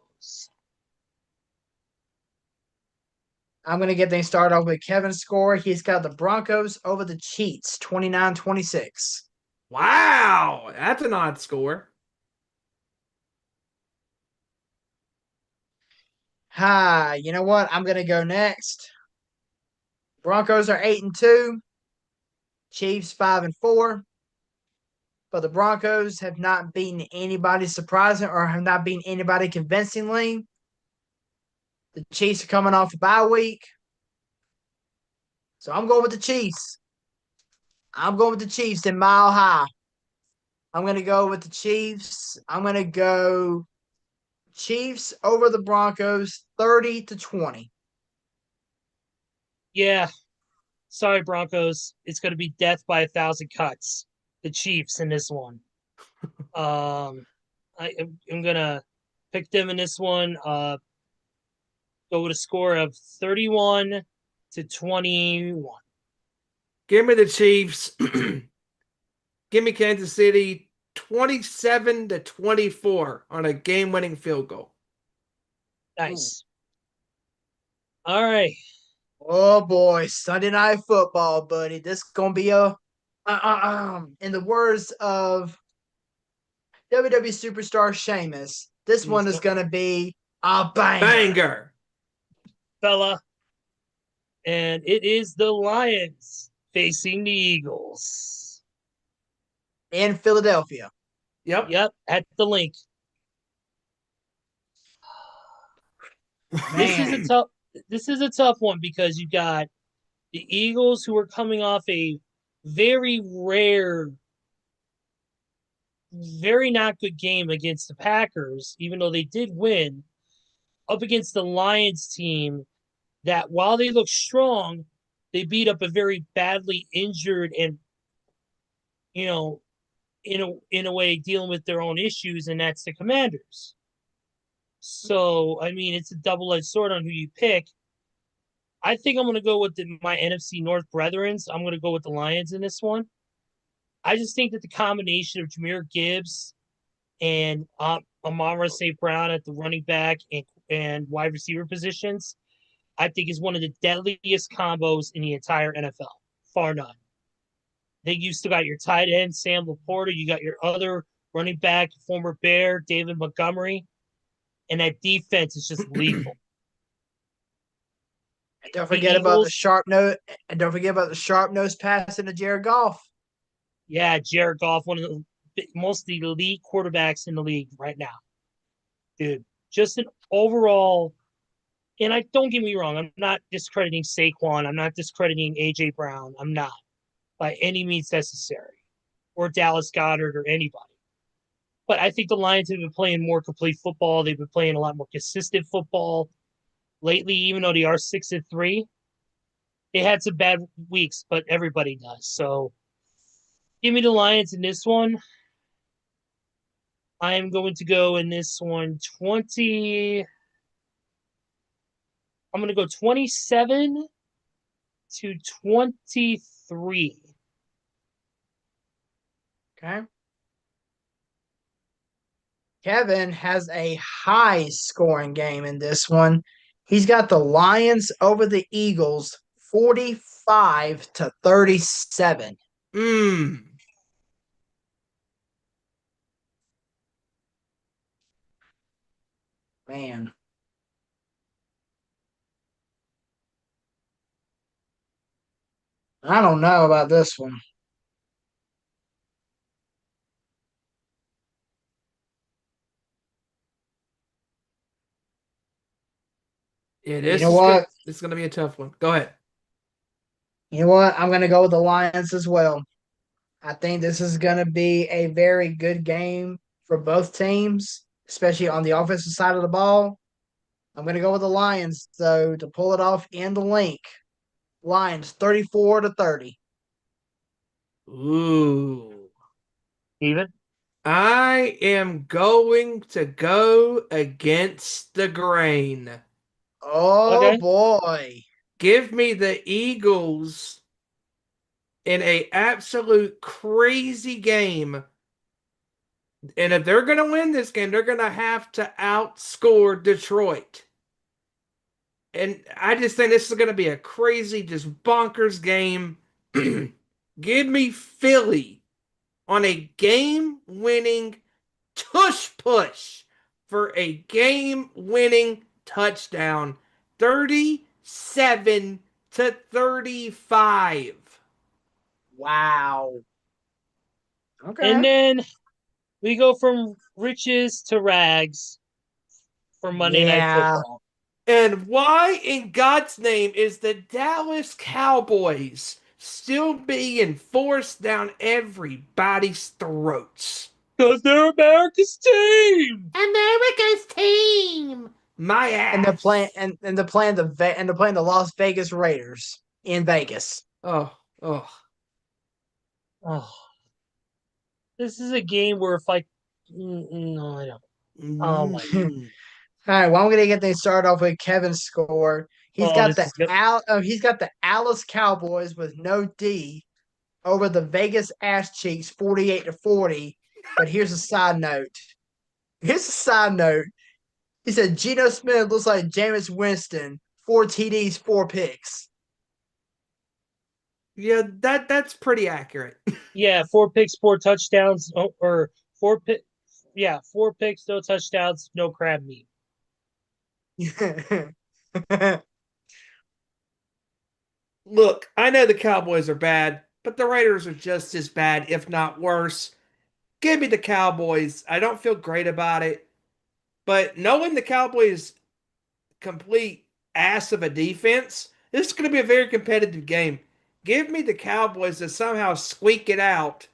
I'm going to get things started off with Kevin's score. He's got the Broncos over the Chiefs, 29-26.
Wow, that's an odd score.
Hi, you know what? I'm going to go next. Broncos are 8-2. Chiefs 5-4. But the Broncos have not beaten anybody surprising or have not beaten anybody convincingly. The Chiefs are coming off a bye week. So I'm going with the Chiefs. I'm going with the Chiefs in Mile High. I'm going to go with the Chiefs. I'm going to go Chiefs over the Broncos 30-20.
Yeah, sorry, Broncos. It's going to be death by 1,000 cuts. The Chiefs in this one. I'm gonna pick them in this one. Go with a score of 31-21.
Give me the Chiefs. Give me Kansas City 27-24 on a game-winning field goal.
Nice. All right.
Oh boy, Sunday Night Football, buddy. This is gonna be a in the words of WWE superstar Sheamus, this one is gonna be a banger.
Banger.
Fella. And it is the Lions facing the Eagles.
In Philadelphia.
Yep.
Yep, at the link.
Man.
This is a tough one because you got the Eagles who are coming off a very rare, very not good game against the Packers, even though they did win, up against the Lions team that while they look strong, they beat up a very badly injured and in a way dealing with their own issues, and that's the Commanders. So I mean, it's a double-edged sword on who you pick. I think I'm going to go with my NFC North brethrens. I'm going to go with the Lions in this one. I just think that the combination of Jahmyr Gibbs and Amon-Ra St. Brown at the running back and wide receiver positions, I think is one of the deadliest combos in the entire NFL. Far none. Then you still got your tight end, Sam Laporta. You got your other running back, former Bear, David Montgomery. And that defense is just lethal.
And don't forget about the sharp nose. And don't forget about the sharp nose pass into Jared Goff.
Yeah, Jared Goff, one of the most elite quarterbacks in the league right now. Dude, just an overall. And don't get me wrong, I'm not discrediting Saquon. I'm not discrediting A.J. Brown. I'm not by any means necessary. Or Dallas Goedert or anybody. But I think the Lions have been playing more complete football. They've been playing a lot more consistent football lately, even though they are 6-3. They had some bad weeks, but everybody does. So give me the Lions in this one. I am going to go in this one 20. I'm going to go 27-23.
Okay. Kevin has a high scoring game in this one. He's got the Lions over the Eagles 45-37. Man. I don't know about this one.
Yeah,
You know what?
This is going to be a tough one. Go ahead.
You know what? I'm going to go with the Lions as well. I think this is going to be a very good game for both teams, especially on the offensive side of the ball. I'm going to go with the Lions, though, to pull it off in the link. Lions 34-30.
Ooh.
Even?
I am going to go against the grain.
Oh,
Okay.
boy.
Give me the Eagles in a absolute crazy game. And if they're going to win this game, they're going to have to outscore Detroit. And I just think this is going to be a crazy, just bonkers game. Give me Philly on a game-winning tush push for a game-winning touchdown. 37-35.
Wow. Okay.
And then we go from riches to rags for Monday Night Football.
And why in God's name is the Dallas Cowboys still being forced down everybody's throats.
Because they're America's team.
America's team. My ass.
And they're playing the Las Vegas Raiders in Vegas.
Oh.
Oh, this is a game where if I no, I don't. Oh my!
Mm.
All right, well, I'm gonna get things started off with Kevin's score. He's
Oh,
got
this is good.
he's got the Alice Cowboys with no D over the Vegas Ass Cheeks 48-40. But here's a side note. He said Geno Smith looks like Jameis Winston. 4 TDs, 4 picks.
Yeah, that's pretty accurate.
Yeah, 4 picks, 4 touchdowns, or 4 pick. Yeah, 4 picks, no touchdowns, no crab meat.
Look, I know the Cowboys are bad, but the Raiders are just as bad, if not worse. Give me the Cowboys. I don't feel great about it, but knowing the Cowboys' complete ass of a defense, this is going to be a very competitive game. Give me the Cowboys to somehow squeak it out.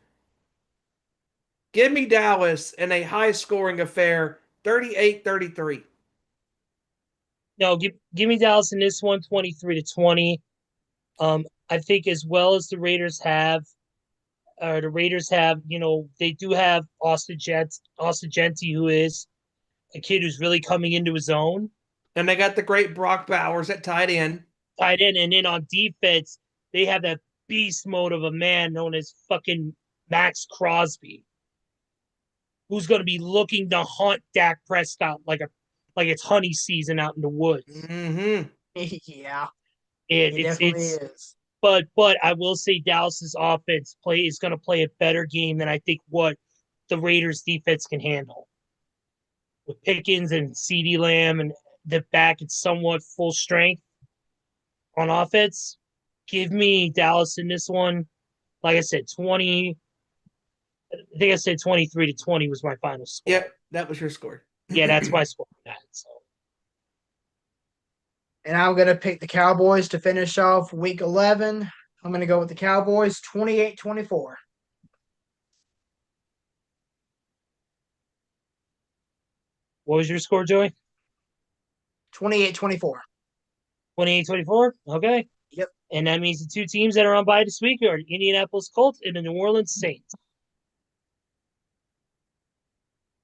Give me Dallas in a high scoring affair, 38-33.
No, give me Dallas in this one, 23-20. I think as well as the Raiders have, they do have Austin Genti, who is a kid who's really coming into his own.
And they got the great Brock Bowers at tight end.
Tight end, and then on defense, they have that beast mode of a man known as fucking Max Crosby, who's going to be looking to hunt Dak Prescott like it's honey season out in the woods.
Mm-hmm.
Yeah,
It,
it
it's
definitely
it's
is.
but I will say Dallas's offense is going to play a better game than I think what the Raiders defense can handle. With Pickens and CeeDee Lamb and the back at somewhat full strength on offense, give me Dallas in this one. Like I said, 20. I think I said 23-20 was my final score.
Yep, that was your score.
Yeah, that's my score on that. So
And I'm going to pick the Cowboys to finish off week 11. I'm going to go with the Cowboys 28-24.
what was your score, Joey?
28-24.
28-24? Okay.
Yep.
And that means the two teams that are on bye this week are the Indianapolis Colts and the New Orleans Saints.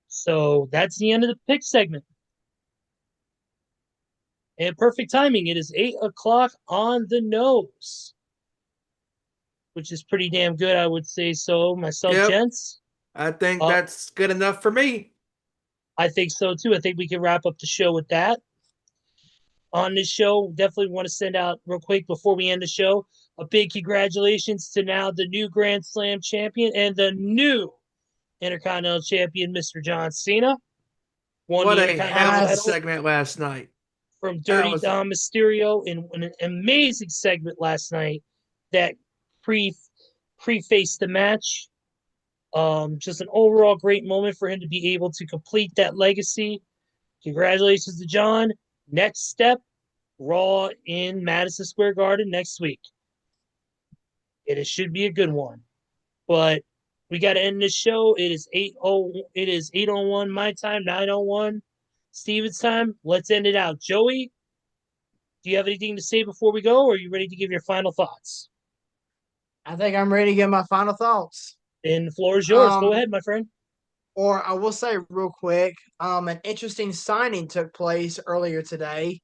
So that's the end of the pick segment. And perfect timing. It is 8 o'clock on the nose, which is pretty damn good, I would say so myself,
Yep.
gents.
I think that's good enough for me.
I think so too. I think we can wrap up the show with that. On this show, definitely want to send out real quick before we end the show a big congratulations to now the new Grand Slam champion and the new Intercontinental champion, Mr. John Cena. Won
What
the
a
Intercontinental
hell of a
title
segment last night.
from Dirty Dom Mysterio in an amazing segment last night that prefaced the match. Just an overall great moment for him to be able to complete that legacy. Congratulations to John. Next step, Raw in Madison Square Garden next week. It should be a good one. But we got to end this show. It is 8:01 my time, 9:01 Steven's time. Let's end it out. Joey, do you have anything to say before we go, or are you ready to give your final thoughts?
I think I'm ready to give my final thoughts.
And the floor is yours. Go ahead, my friend.
Or I will say real quick, an interesting signing took place earlier today.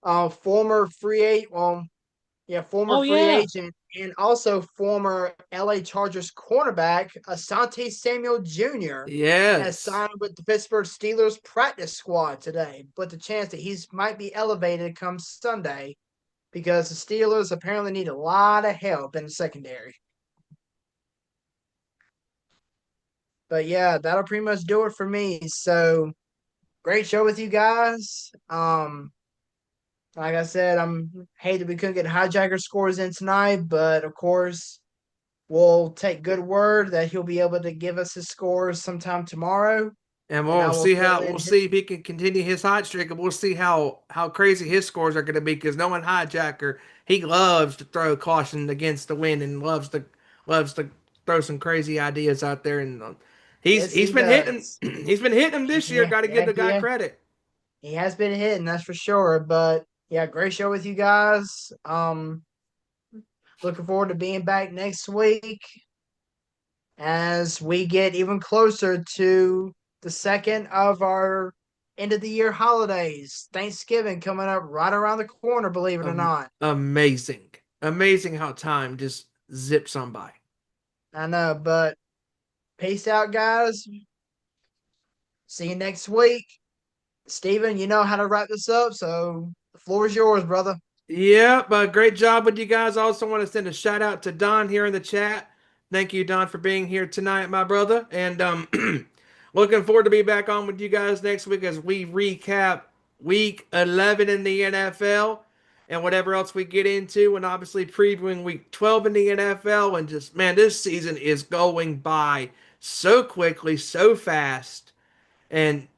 Former free agent, free agent, and also former LA Chargers cornerback Asante Samuel Jr. has
Yes.
signed with the Pittsburgh Steelers practice squad today, with the chance that he's might be elevated come Sunday, because the Steelers apparently need a lot of help in the secondary. But yeah, that'll pretty much do it for me. So great show with you guys. Like I said, I'm hate that we couldn't get hijacker scores in tonight, but of course we'll take good word that he'll be able to give us his scores sometime tomorrow.
And
and I
we'll
will
see
fill
how
in.
we'll see if he can continue his hot streak, and we'll see how crazy his scores are going to be. Because knowing Hijacker, he loves to throw caution against the wind and loves to throw some crazy ideas out there. And
Yes,
he's
he
been hitting
does.
he's been hitting them this year.
Yeah,
Got to give
yeah,
the guy
yeah.
credit.
He has been hitting, that's for sure. But yeah, great show with you guys. Looking forward to being back next week as we get even closer to the second of our end of the year holidays. Thanksgiving coming up right around the corner, believe it or not.
Amazing, amazing how time just zips on by.
I know, but peace out, guys. See you next week. Steven, you know how to wrap this up, so the floor is yours, brother.
Yep, great job with you guys. I also want to send a shout out to Don here in the chat. Thank you, Don, for being here tonight, my brother. And looking forward to be back on with you guys next week as we recap week 11 in the NFL and whatever else we get into, and obviously previewing week 12 in the NFL. And just, man, this season is going by so quickly, so fast. And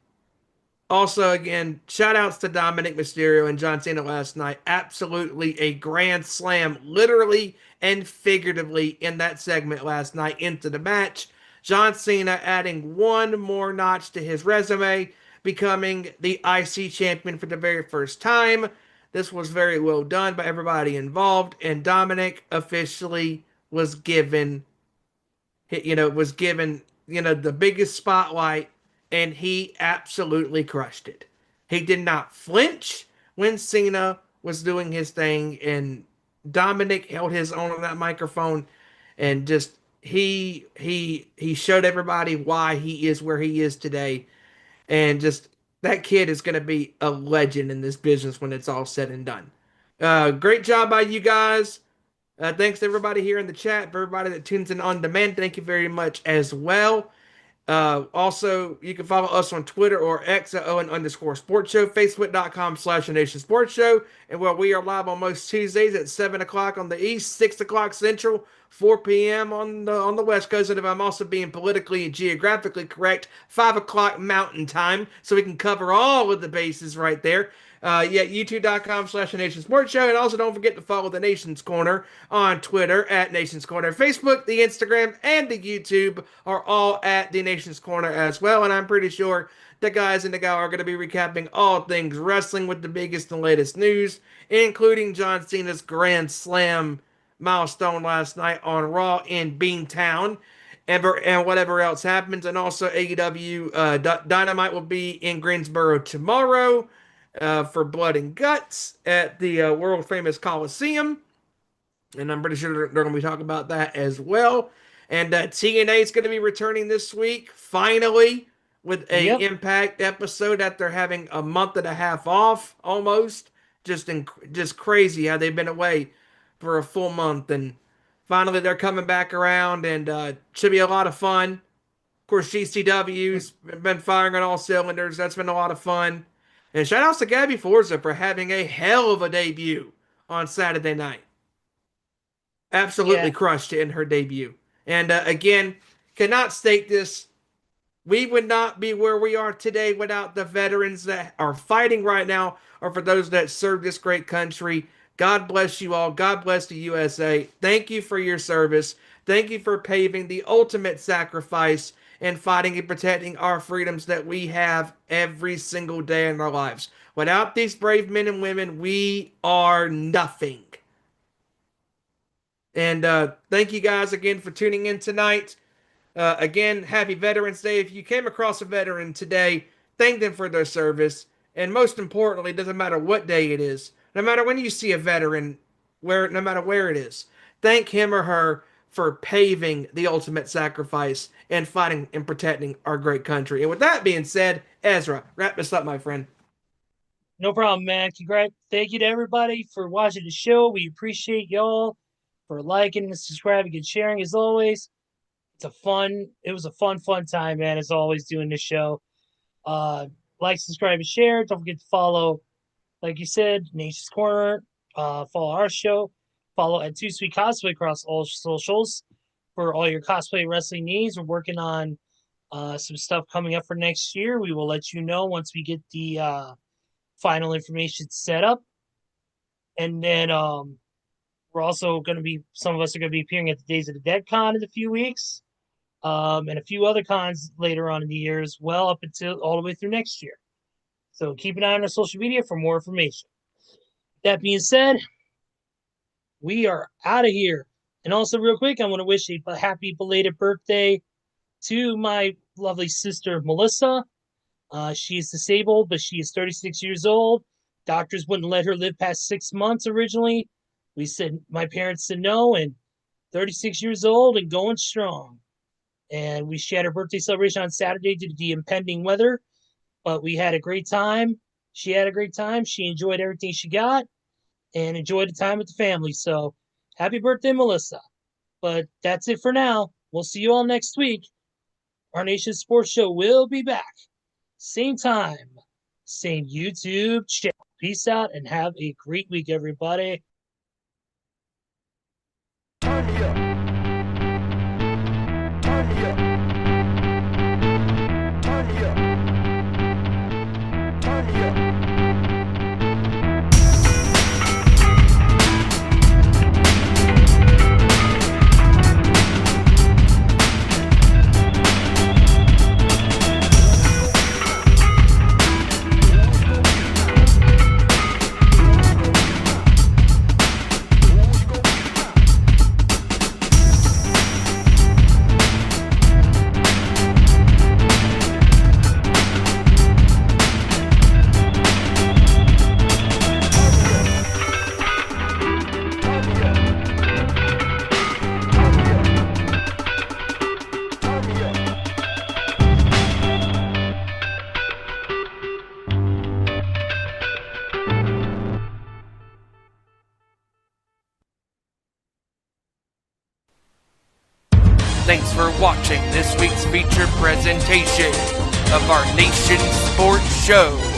also, again, shout outs to Dominic Mysterio and John Cena last night. Absolutely a grand slam, literally and figuratively, in that segment last night into the match. John Cena adding one more notch to his resume, becoming the IC champion for the very first time. This was very well done by everybody involved, and Dominic officially was given was given, the biggest spotlight, and he absolutely crushed it. He did not flinch when Cena was doing his thing, and Dominic held his own on that microphone, and just he showed everybody why he is where he is today, and just that kid is going to be a legend in this business when it's all said and done. Great job by you guys. Thanks to everybody here in the chat, for everybody that tunes in on demand. Thank you very much as well. Also, you can follow us on Twitter or X at Owen_Sports Show, Facebook.com/Nation Sports Show, and where we are live on most Tuesdays at 7 o'clock on the East, 6 o'clock Central, 4 p.m. on the West Coast. And if I'm also being politically and geographically correct, 5 o'clock Mountain Time, so we can cover all of the bases right there. YouTube.com/Nation Sports Show. And also don't forget to follow the Nation's Corner on Twitter at Nation's Corner. Facebook, the Instagram, and the YouTube are all at the Nation's Corner as well. And I'm pretty sure the guys in the gal are going to be recapping all things wrestling with the biggest and latest news, including John Cena's Grand Slam milestone last night on Raw in Beantown. And whatever else happens. And also AEW Dynamite will be in Greensboro tomorrow for Blood and Guts at the world famous Coliseum. And I'm pretty sure they're going to be talking about that as well. And TNA is going to be returning this week, finally, with a
Yep.
Impact episode after having a month and a half off almost. Just crazy how they've been away for a full month. And finally, they're coming back around, and should be a lot of fun. Of course, GCW's been firing on all cylinders. That's been a lot of fun. And shout outs to Gabby Forza for having a hell of a debut on Saturday night. Absolutely
Yeah.
crushed it in her debut. And again, cannot state this. We would not be where we are today without the veterans that are fighting right now, or for those that serve this great country. God bless you all. God bless the USA. Thank you for your service. Thank you for paving the ultimate sacrifice and fighting and protecting our freedoms that we have every single day in our lives. Without these brave men and women, we are nothing. And thank you guys again for tuning in tonight. Again, happy Veterans Day. If you came across a veteran today, thank them for their service. And most importantly, it doesn't matter what day it is, no matter when you see a veteran, no matter where it is, thank him or her for paving the ultimate sacrifice and fighting and protecting our great country. And with that being said, Ezra, wrap this up, my friend.
No problem, man. Congrats. Thank you to everybody for watching the show. We appreciate y'all for liking and subscribing and sharing as always. It was a fun time, man, as always, doing this show. Like, subscribe, and share. Don't forget to follow, like you said, Nation's Corner. Follow our show. Follow at Too Sweet Cosplay across all socials for all your cosplay wrestling needs. We're working on Some stuff coming up for next year. We will let you know once we get the final information set up. And then we're also going to be, some of us are going to be appearing at the Days of the Dead Con in a few weeks, and a few other cons later on in the year as well, up until all the way through next year. So keep an eye on our social media for more information. That being said, we are out of here. And also, real quick, I want to wish a happy belated birthday to my lovely sister, Melissa. She is disabled, but she is 36 years old. Doctors wouldn't let her live past 6 months originally. We said, my parents said no, and 36 years old and going strong. And she had her birthday celebration on Saturday due to the impending weather, but we had a great time. She had a great time. She enjoyed everything she got and enjoyed the time with the family. So happy birthday, Melissa. But that's it for now. We'll see you all next week. Our Nation Sports Show will be back. Same time, same YouTube channel. Peace out and have a great week, everybody.
Turn me up. Turn me up. Turn me up. Turn me up.
Thanks for watching this week's feature presentation of our Nation Sports Show.